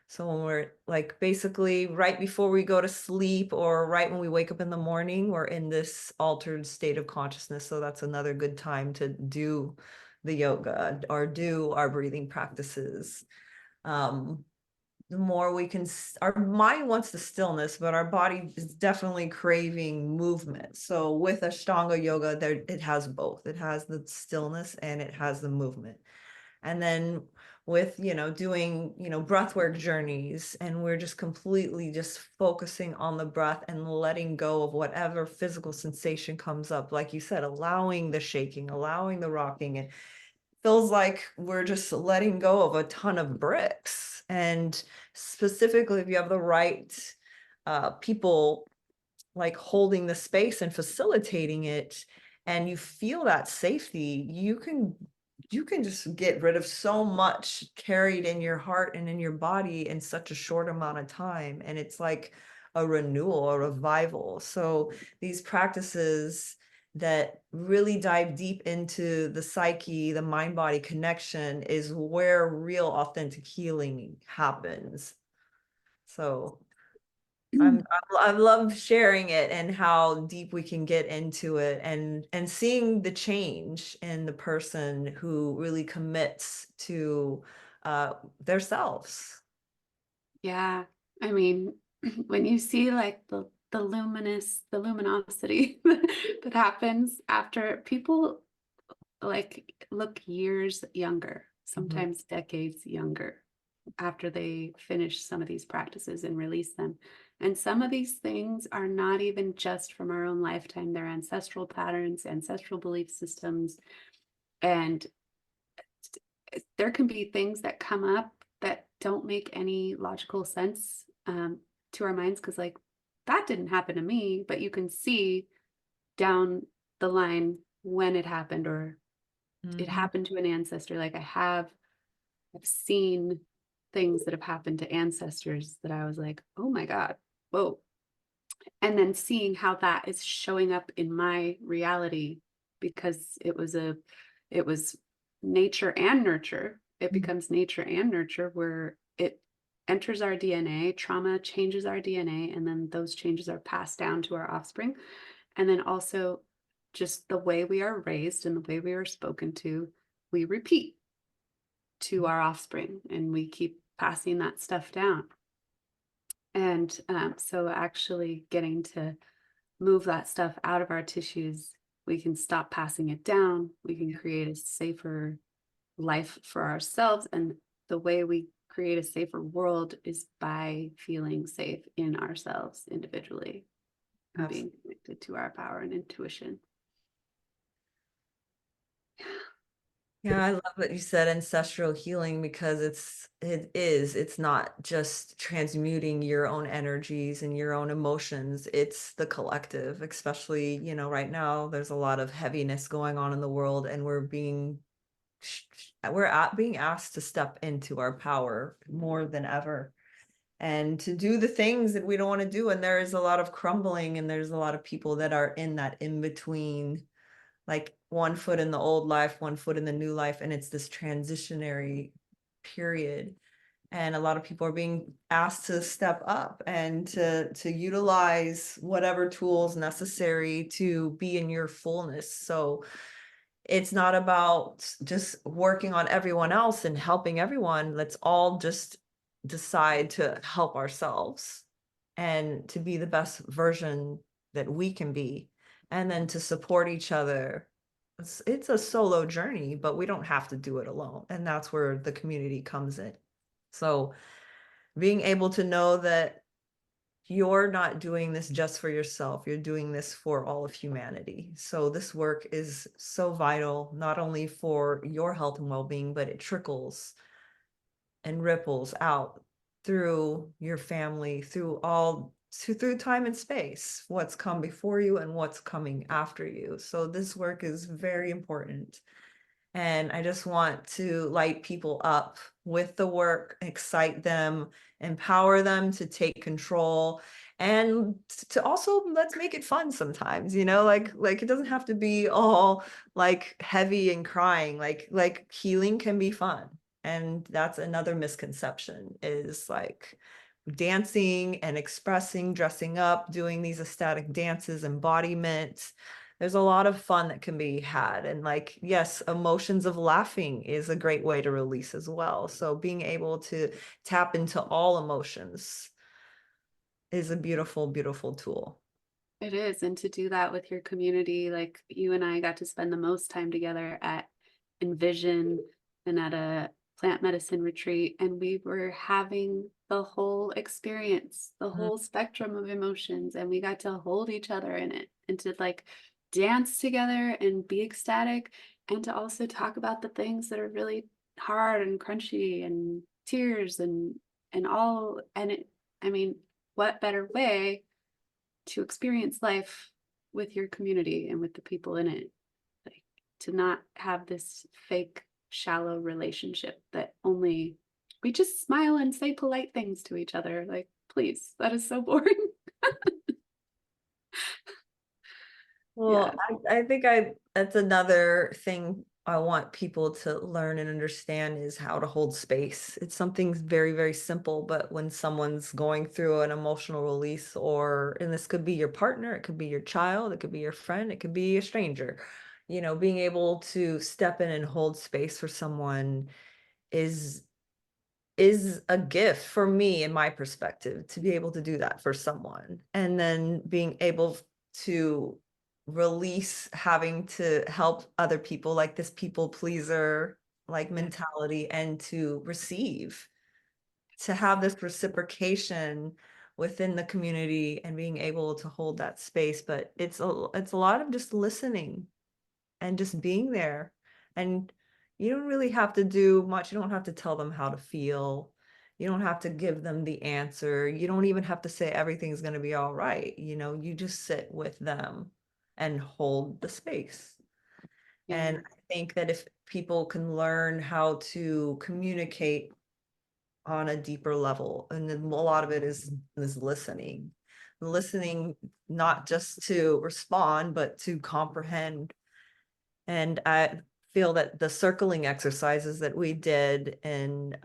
So when we're like basically right before we go to sleep or right when we wake up in the morning, we're in this altered state of consciousness. So that's another good time to do the yoga or do our breathing practices. The more we can, our mind wants the stillness, but our body is definitely craving movement. So with Ashtanga yoga, there it has both. It has the stillness and it has the movement. And then with, doing, breathwork journeys, and we're just completely just focusing on the breath and letting go of whatever physical sensation comes up. Like you said, allowing the shaking, allowing the rocking, and feels like we're just letting go of a ton of bricks. And specifically, if you have the right people like holding the space and facilitating it, and you feel that safety, you can just get rid of so much carried in your heart and in your body in such a short amount of time. And it's like a renewal, a revival. So these practices that really dive deep into the psyche, the mind body connection, is where real authentic healing happens. So I love sharing it and how deep we can get into it, and seeing the change in the person who really commits to their selves. Yeah. I mean, when you see like the luminosity that happens after people like look years younger, Mhm. sometimes decades younger after they finish some of these practices and release them. And some of these things are not even just from our own lifetime, they're ancestral patterns, ancestral belief systems. And there can be things that come up that don't make any logical sense to our minds because, like, that didn't happen to me, but you can see down the line when it happened or it Mhm. happened to an ancestor. Like, I've seen things that have happened to ancestors that I was like, oh my God, whoa. And then seeing how that is showing up in my reality because it was nature and nurture. It becomes nature and nurture where it enters our DNA, trauma changes our DNA, and then those changes are passed down to our offspring. And then also just the way we are raised and the way we are spoken to, we repeat to our offspring and we keep passing that stuff down. And so actually getting to move that stuff out of our tissues, we can stop passing it down. We can create a safer life for ourselves. And the way we create a safer world is by feeling safe in ourselves individually and being connected to our power and intuition. Yeah, I love what you said, ancestral healing, because it's not just transmuting your own energies and your own emotions, it's the collective, especially, right now there's a lot of heaviness going on in the world, and being asked to step into our power more than ever and to do the things that we don't want to do. And there is a lot of crumbling, and there's a lot of people that are in that in between, like one foot in the old life, one foot in the new life, and it's this transitionary period. And a lot of people are being asked to step up and to utilize whatever tools necessary to be in your fullness. So it's not about just working on everyone else and helping everyone. Let's all just decide to help ourselves and to be the best version that we can be, and then to support each other. It's a solo journey, but we don't have to do it alone. And that's where the community comes in. So being able to know that you're not doing this just for yourself, you're doing this for all of humanity. So this work is so vital, not only for your health and well-being, but it trickles and ripples out through your family, through time and space, what's come before you and what's coming after you. So this work is very important. And I just want to light people up with the work, excite them, empower them to take control, And to also, let's make it fun sometimes, like it doesn't have to be all like heavy and crying. Like healing can be fun. And that's another misconception, is like dancing and expressing, dressing up, doing these ecstatic dances, embodiment. There's a lot of fun that can be had. And like, yes, emotions of laughing is a great way to release as well. So being able to tap into all emotions is a beautiful, beautiful tool. It is. And to do that with your community, like you and I got to spend the most time together at Envision and at a plant medicine retreat, and we were having the whole experience, the Mhm. whole spectrum of emotions, and we got to hold each other in it and to like dance together and be ecstatic, and to also talk about the things that are really hard and crunchy and tears and all. And it, I mean, what better way to experience life with your community and with the people in it, like to not have this fake shallow relationship that only we just smile and say polite things to each other. Like, please, that is so boring. Yeah. Well, I think that's another thing I want people to learn and understand, is how to hold space. It's something very, very simple, but when someone's going through an emotional release, and this could be your partner, it could be your child, it could be your friend, it could be a stranger, being able to step in and hold space for someone is is a gift for me, in my perspective, to be able to do that for someone, and then being able to release having to help other people, like this people pleaser like Yeah. mentality, and to receive, to have this reciprocation within the community and being able to hold that space. But it's a lot of just listening and just being there. And you don't really have to do much. You don't have to tell them how to feel. You don't have to give them the answer. You don't even have to say everything's going to be all right. You just sit with them and hold the space. Yeah. And I think that if people can learn how to communicate on a deeper level, and then a lot of it is listening, not just to respond, but to comprehend. And I feel that the circling exercises that we did in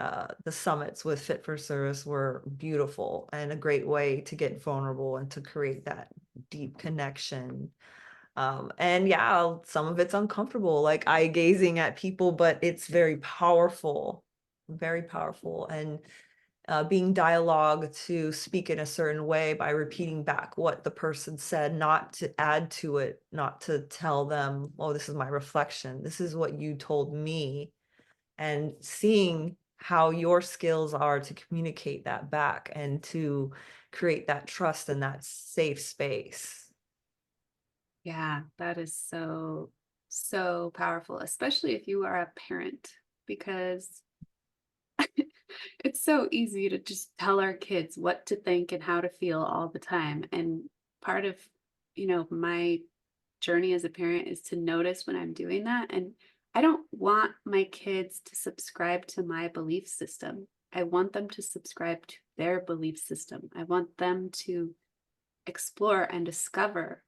the summits with Fit for Service were beautiful and a great way to get vulnerable and to create that deep connection. And yeah, some of it's uncomfortable, like eye gazing at people, but it's very powerful, very powerful. And being dialogue, to speak in a certain way by repeating back what the person said, not to add to it, not to tell them, oh, this is my reflection, this is what you told me, and seeing how your skills are to communicate that back and to create that trust and that safe space. Yeah. That is so, so powerful, especially if you are a parent, because it's so easy to just tell our kids what to think and how to feel all the time. And part of, my journey as a parent is to notice when I'm doing that. And I don't want my kids to subscribe to my belief system. I want them to subscribe to their belief system. I want them to explore and discover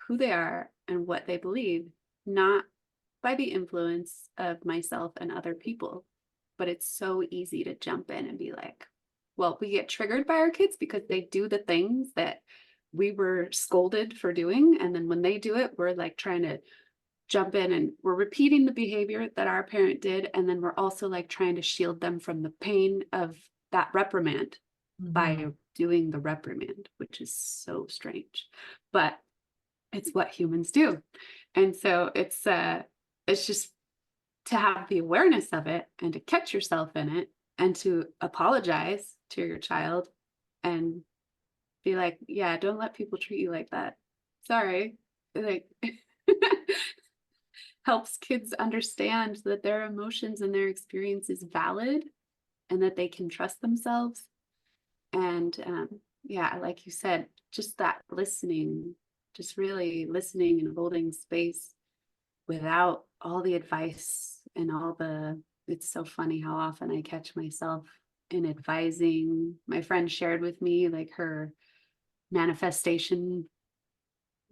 who they are and what they believe, not by the influence of myself and other people. But it's so easy to jump in and be like, well, we get triggered by our kids because they do the things that we were scolded for doing. And then when they do it, we're like trying to jump in and we're repeating the behavior that our parent did. And then we're also like trying to shield them from the pain of that reprimand by Mhm. doing the reprimand, which is so strange. But it's what humans do. And so it's just to have the awareness of it and to catch yourself in it and to apologize to your child and be like, yeah, don't let people treat you like that. Sorry. Like helps kids understand that their emotions and their experience is valid and that they can trust themselves. And yeah, like you said, just that listening, just really listening and holding space without all the advice and all the, it's so funny how often I catch myself in advising. My friend shared with me like her manifestation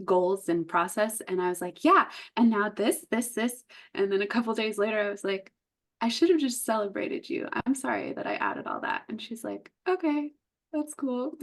goals and process. And I was like, yeah, and now this. And then a couple days later, I was like, I should have just celebrated you. I'm sorry that I added all that. And she's like, okay, that's cool.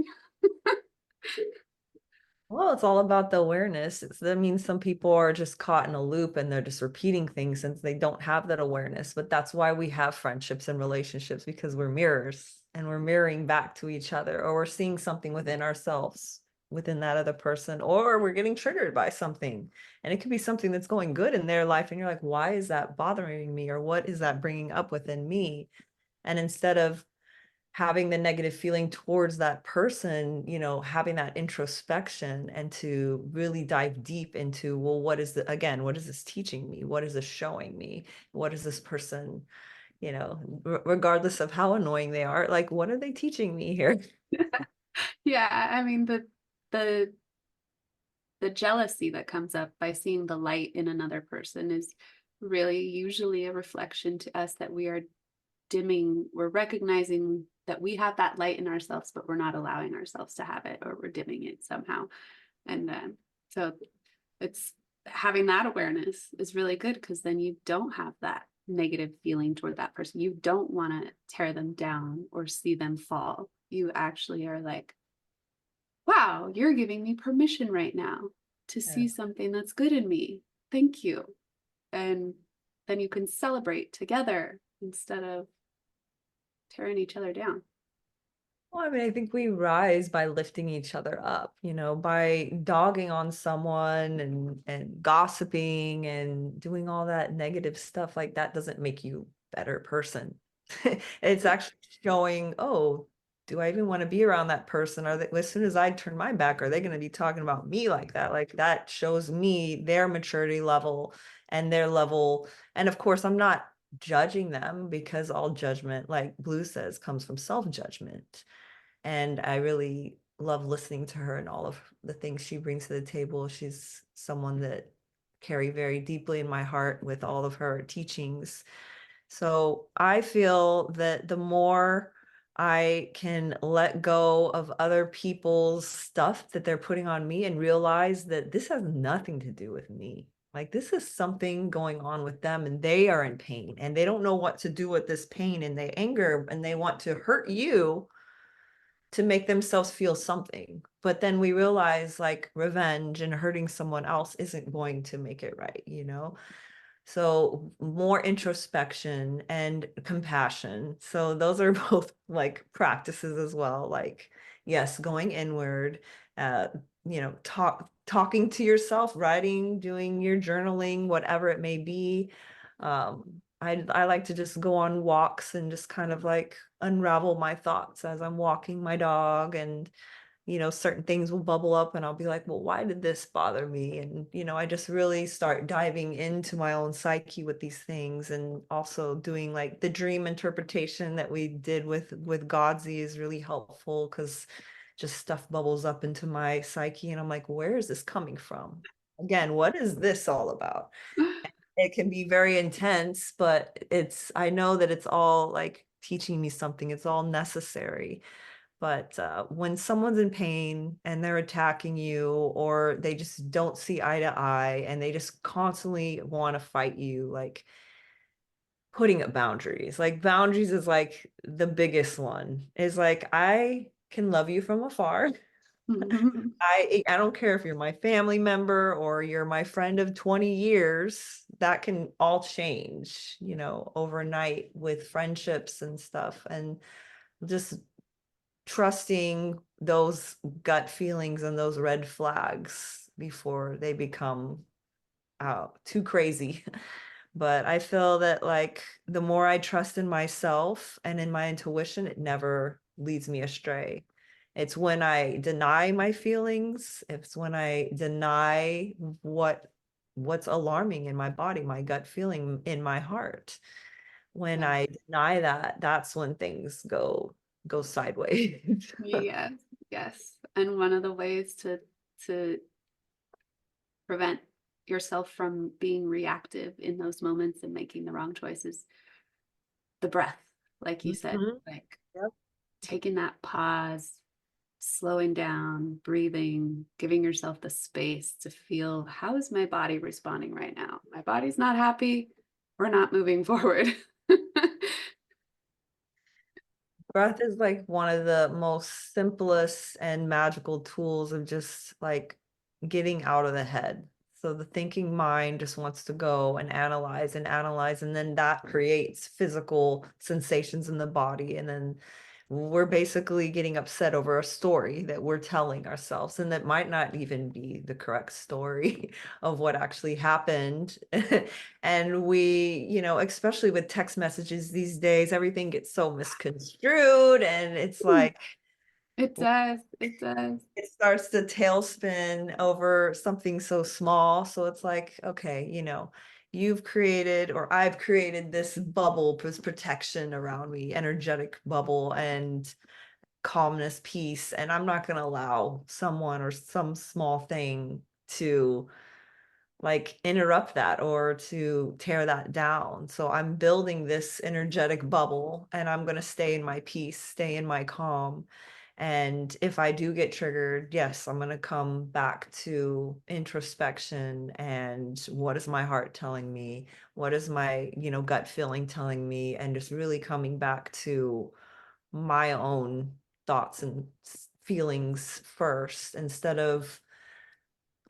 Well, it's all about the awareness. That means some people are just caught in a loop and they're just repeating things since they don't have that awareness. But that's why we have friendships and relationships, because we're mirrors and we're mirroring back to each other, or we're seeing something within ourselves, within that other person, or we're getting triggered by something. And it could be something that's going good in their life. And you're like, why is that bothering me? Or what is that bringing up within me? And instead of having the negative feeling towards that person, having that introspection and to really dive deep into, well, what is this teaching me? What is this showing me? What is this person, regardless of how annoying they are, like, what are they teaching me here? Yeah, I mean the the jealousy that comes up by seeing the light in another person is really usually a reflection to us that we're recognizing that we have that light in ourselves, but we're not allowing ourselves to have it, or we're dimming it somehow. And so it's having that awareness is really good, because then you don't have that negative feeling toward that person. You don't want to tear them down or see them fall. You actually are like, wow, you're giving me permission right now to Yeah. see something that's good in me. Thank you. And then you can celebrate together instead of tearing each other down. Well, I mean, I think we rise by lifting each other up, by dogging on someone and gossiping and doing all that negative stuff. Like, that doesn't make you a better person. It's actually showing, oh, do I even want to be around that person? As soon as I turn my back, are they going to be talking about me like that? Like, that shows me their maturity level and their level. And of course, I'm not judging them, because all judgment, like Blue says, comes from self-judgment. And I really love listening to her and all of the things she brings to the table. She's someone that carry very deeply in my heart with all of her teachings. So I feel that the more I can let go of other people's stuff that they're putting on me and realize that this has nothing to do with me. Like, this is something going on with them, and they are in pain and they don't know what to do with this pain, and they anger and they want to hurt you to make themselves feel something. But then we realize, like, revenge and hurting someone else isn't going to make it right? So more introspection and compassion. So those are both like practices as well. Like, yes, going inward, talking to yourself, writing, doing your journaling, whatever it may be. I like to just go on walks and just kind of like unravel my thoughts as I'm walking my dog, and certain things will bubble up and I'll be like, well, why did this bother me? And, I just really start diving into my own psyche with these things. And also doing like the dream interpretation that we did with Godsey is really helpful, because just stuff bubbles up into my psyche and I'm like, where is this coming from? Again, what is this all about? It can be very intense, but I know that it's all like teaching me something. It's all necessary. But when someone's in pain and they're attacking you, or they just don't see eye to eye and they just constantly want to fight you, like, putting up boundaries. Like, boundaries is like the biggest one. Is like, I can love you from afar. I don't care if you're my family member or you're my friend of 20 years. That can all change, overnight with friendships and stuff. And just trusting those gut feelings and those red flags before they become too crazy. But I feel that, like, the more I trust in myself and in my intuition, it never leads me astray. It's when I deny my feelings, it's when I deny what's alarming in my body, my gut feeling in my heart. When Yes. I deny that, that's when things go sideways. Yes, yes. And one of the ways to prevent yourself from being reactive in those moments and making the wrong choices, the breath, like you said, Mhm. like Yep. taking that pause, slowing down, breathing, giving yourself the space to feel, how is my body responding right now? My body's not happy. We're not moving forward. Breath is like one of the most simplest and magical tools of just like getting out of the head. So the thinking mind just wants to go and analyze, and then that creates physical sensations in the body. And then we're basically getting upset over a story that we're telling ourselves, and that might not even be the correct story of what actually happened. And we, especially with text messages these days, everything gets so misconstrued, and it's like It does. It does. it starts to tailspin over something so small. So it's like, okay, you've created, or I've created this bubble, this protection around me, energetic bubble and calmness, peace, and I'm not going to allow someone or some small thing to like interrupt that or to tear that down. So I'm building this energetic bubble, and I'm going to stay in my peace, stay in my calm. And if I do get triggered, yes, I'm going to come back to introspection and what is my heart telling me? What is my, gut feeling telling me? And just really coming back to my own thoughts and feelings first, instead of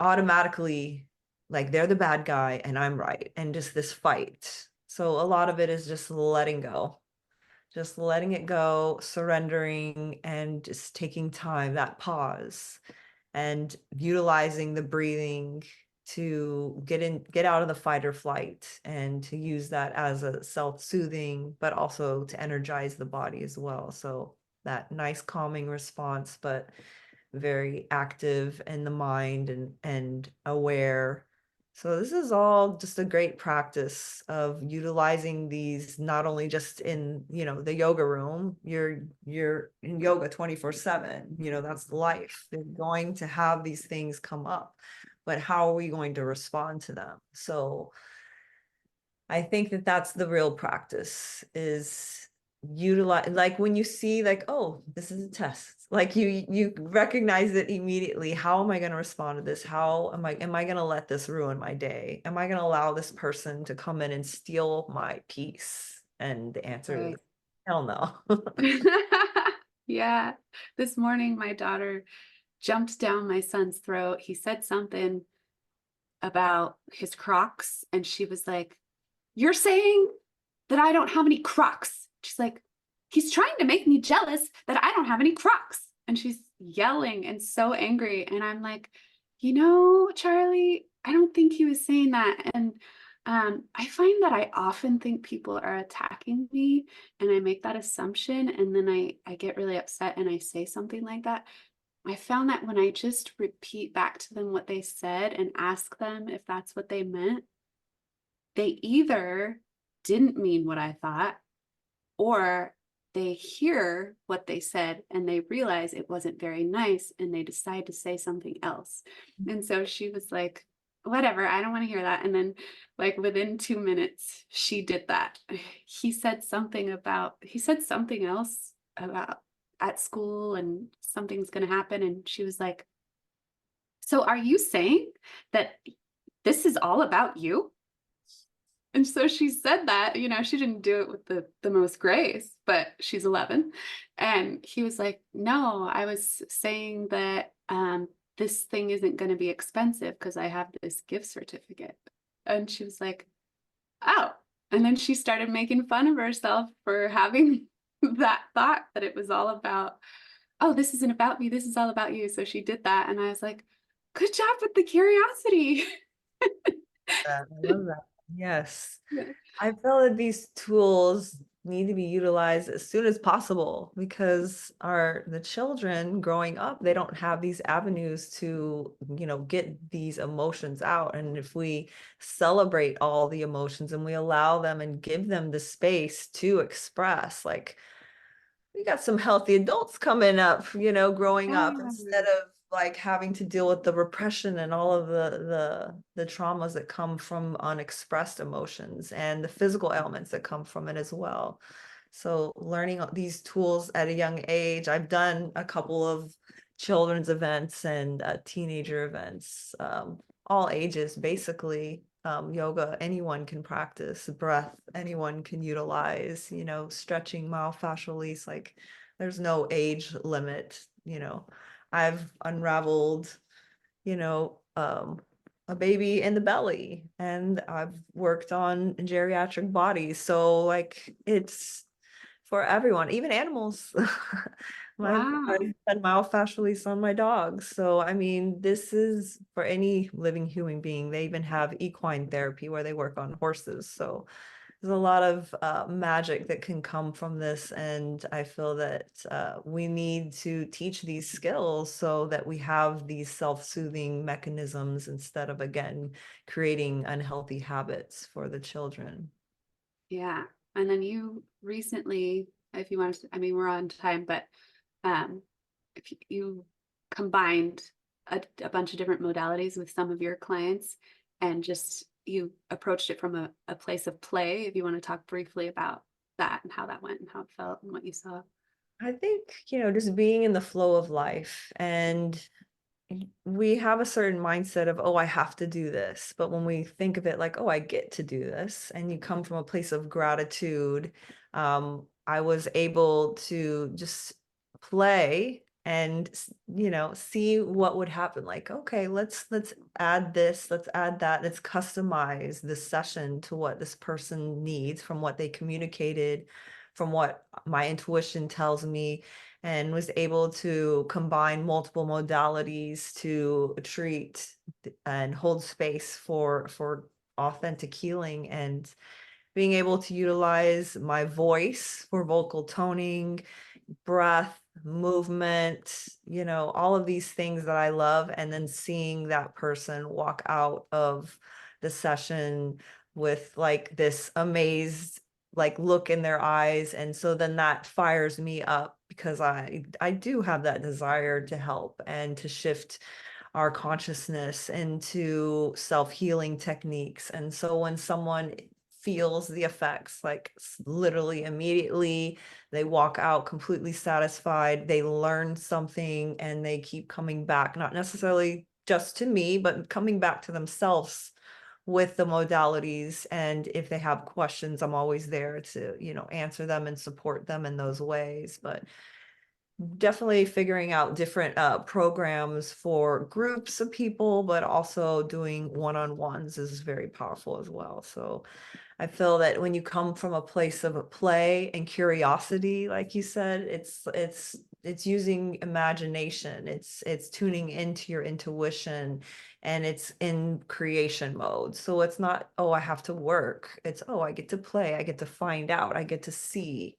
automatically like they're the bad guy and I'm right, and just this fight. So a lot of it is just letting go, just letting it go, surrendering, and just taking time, that pause, and utilizing the breathing to get out of the fight or flight, and to use that as a self-soothing, but also to energize the body as well. So that nice calming response, but very active in the mind, and aware. So this is all just a great practice of utilizing these, not only just in, the yoga room. You're in yoga 24/7, that's life. They're going to have these things come up, but how are we going to respond to them? So I think that that's the real practice, is utilize, like when you see like, oh, this is a test, like you recognize it immediately. How am I going to respond to this? How am I going to let this ruin my day? Am I going to allow this person to come in and steal my peace? And the answer is Right. hell no. Yeah. This morning, my daughter jumped down my son's throat. He said something about his Crocs, and she was like, "You're saying that I don't have any Crocs?" She's like, "He's trying to make me jealous that I don't have any Crocs." And she's yelling and so angry. And I'm like, Charlie, I don't think he was saying that. And I find that I often think people are attacking me, and I make that assumption. And then I get really upset and I say something like that. I found that when I just repeat back to them what they said and ask them if that's what they meant, they either didn't mean what I thought, or they hear what they said and they realize it wasn't very nice and they decide to say something else. And so she was like, whatever, I don't want to hear that. And then, like, within 2 minutes, she did that. He said something else about at school and something's going to happen. And she was like, "So are you saying that this is all about you?" And so she said that, she didn't do it with the most grace, but she's 11. And he was like, "No, I was saying that this thing isn't going to be expensive because I have this gift certificate." And she was like, "Oh." And then she started making fun of herself for having that thought that it was all about, "Oh, this isn't about me. This is all about you." So she did that. And I was like, "Good job with the curiosity." I love that. Yes. I feel that these tools need to be utilized as soon as possible, because the children growing up, they don't have these avenues to, get these emotions out. And if we celebrate all the emotions and we allow them and give them the space to express, like we got some healthy adults coming up, growing up, Yeah. instead of like having to deal with the repression and all of the traumas that come from unexpressed emotions, and the physical ailments that come from it as well. So learning these tools at a young age, I've done a couple of children's events and teenager events, all ages, basically. Yoga, anyone can practice. Breath, anyone can utilize. Stretching myofascial release, like there's no age limit. I've unraveled, you know, a baby in the belly, and I've worked on geriatric bodies. So like it's for everyone, even animals. Wow. I've had myofascial release on my dogs. So I mean, this is for any living human being. They even have equine therapy where they work on horses. So there's a lot of magic that can come from this, and I feel that we need to teach these skills so that we have these self-soothing mechanisms instead of, again, creating unhealthy habits for the children. Yeah. And then you recently, if you want to, I mean, we're on time, but um, if you combined a bunch of different modalities with some of your clients and just you approached it from a place of play, if you want to talk briefly about that and how that went and how it felt and what you saw. I think, just being in the flow of life, and we have a certain mindset of, oh, I have to do this. But when we think of it like, oh, I get to do this, and you come from a place of gratitude, I was able to just play and, see what would happen. Like, okay, let's add this, let's add that, let's customize this session to what this person needs from what they communicated, from what my intuition tells me, and was able to combine multiple modalities to treat and hold space for authentic healing, and being able to utilize my voice for vocal toning, breath, movement, all of these things that I love, and then seeing that person walk out of the session with like this amazed like look in their eyes. And so then that fires me up, because I do have that desire to help and to shift our consciousness into self-healing techniques. And so when someone feels the effects, like literally immediately, they walk out completely satisfied, they learn something, and they keep coming back, not necessarily just to me, but coming back to themselves with the modalities. And if they have questions, I'm always there to, answer them and support them in those ways. But definitely figuring out different programs for groups of people, but also doing one-on-ones is very powerful as well. So I feel that when you come from a place of play and curiosity, like you said, it's using imagination, it's tuning into your intuition, and it's in creation mode. So it's not, oh, I have to work. It's, oh, I get to play, I get to find out, I get to see.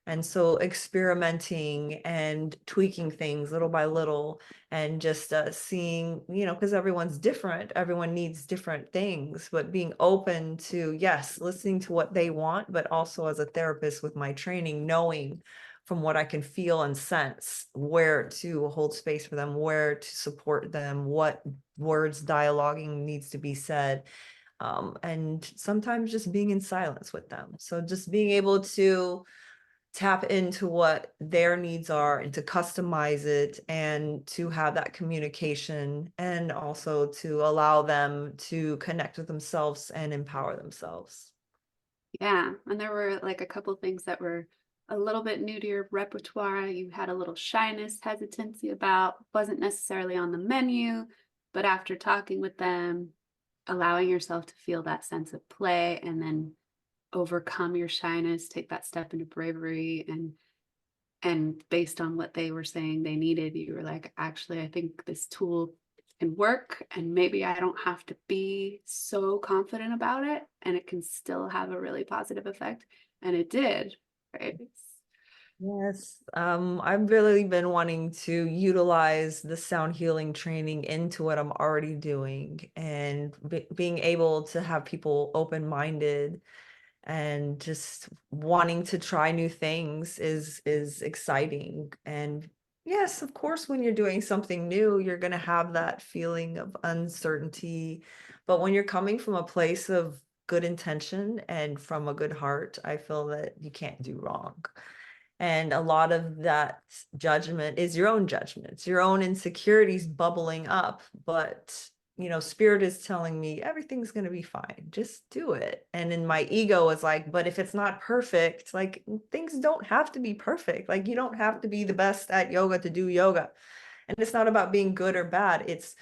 And so experimenting and tweaking things little by little, and just seeing, because everyone's different, everyone needs different things, but being open to, yes, listening to what they want, but also as a therapist with my training, knowing from what I can feel and sense where to hold space for them, where to support them, what words dialoguing needs to be said. And sometimes just being in silence with them. So just being able to tap into what their needs are and to customize it, and to have that communication, and also to allow them to connect with themselves and empower themselves. Yeah. And there were like a couple things that were a little bit new to your repertoire. You had a little shyness, hesitancy about, wasn't necessarily on the menu, but after talking with them, allowing yourself to feel that sense of play and then overcome your shyness, take that step into bravery, and based on what they were saying they needed, you were like, actually, I think this tool can work, and maybe I don't have to be so confident about it, and it can still have a really positive effect. And it did, right? Yes, I've really been wanting to utilize the sound healing training into what I'm already doing, and being able to have people open-minded and just wanting to try new things is exciting. And yes, of course, when you're doing something new, you're going to have that feeling of uncertainty. But when you're coming from a place of good intention and from a good heart, I feel that you can't do wrong. And a lot of that judgment is your own judgment. It's your own insecurities bubbling up. But, you know, spirit is telling me everything's going to be fine. Just do it. And then my ego is like, but if it's not perfect, like things don't have to be perfect. Like you don't have to be the best at yoga to do yoga. And it's not about being good or bad. It's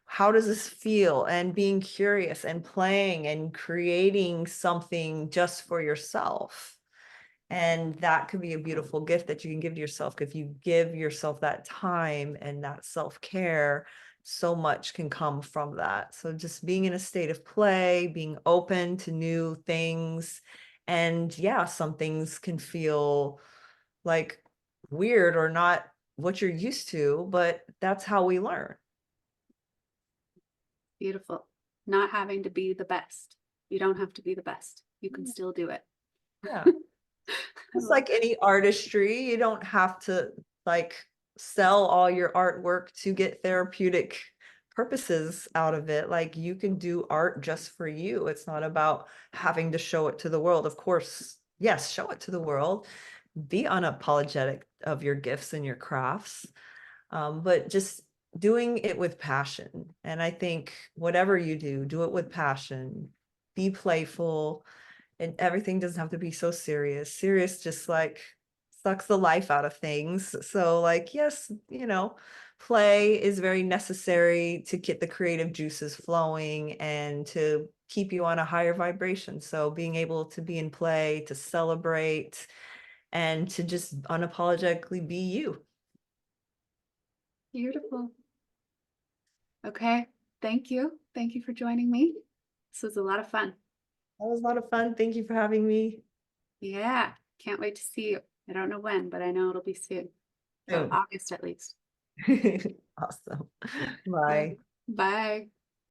how does this feel, and being curious and playing and creating something just for yourself. And that could be a beautiful gift that you can give to yourself. If you give yourself that time and that self-care, so much can come from that. So just being in a state of play, being open to new things. And yeah, some things can feel like weird or not what you're used to, but that's how we learn. Beautiful. Not having to be the best. You don't have to be the best. You can still do it. Yeah. It's like any artistry. You don't have to like sell all your artwork to get therapeutic purposes out of it. Like you can do art just for you. It's not about having to show it to the world. Of course, yes, show it to the world. Be unapologetic of your gifts and your crafts, but just doing it with passion. And I think whatever you do, do it with passion. Be playful, and everything doesn't have to be so serious. Serious just like sucks the life out of things. So like, yes, you know, play is very necessary to get the creative juices flowing and to keep you on a higher vibration. So being able to be in play, to celebrate, and to just unapologetically be you. Beautiful. Okay. Thank you. Thank you for joining me. This was a lot of fun. That was a lot of fun. Thank you for having me. Yeah. Can't wait to see you. I don't know when, but I know it'll be soon. So Soon. August at least. Awesome. Yeah. Bye. Bye.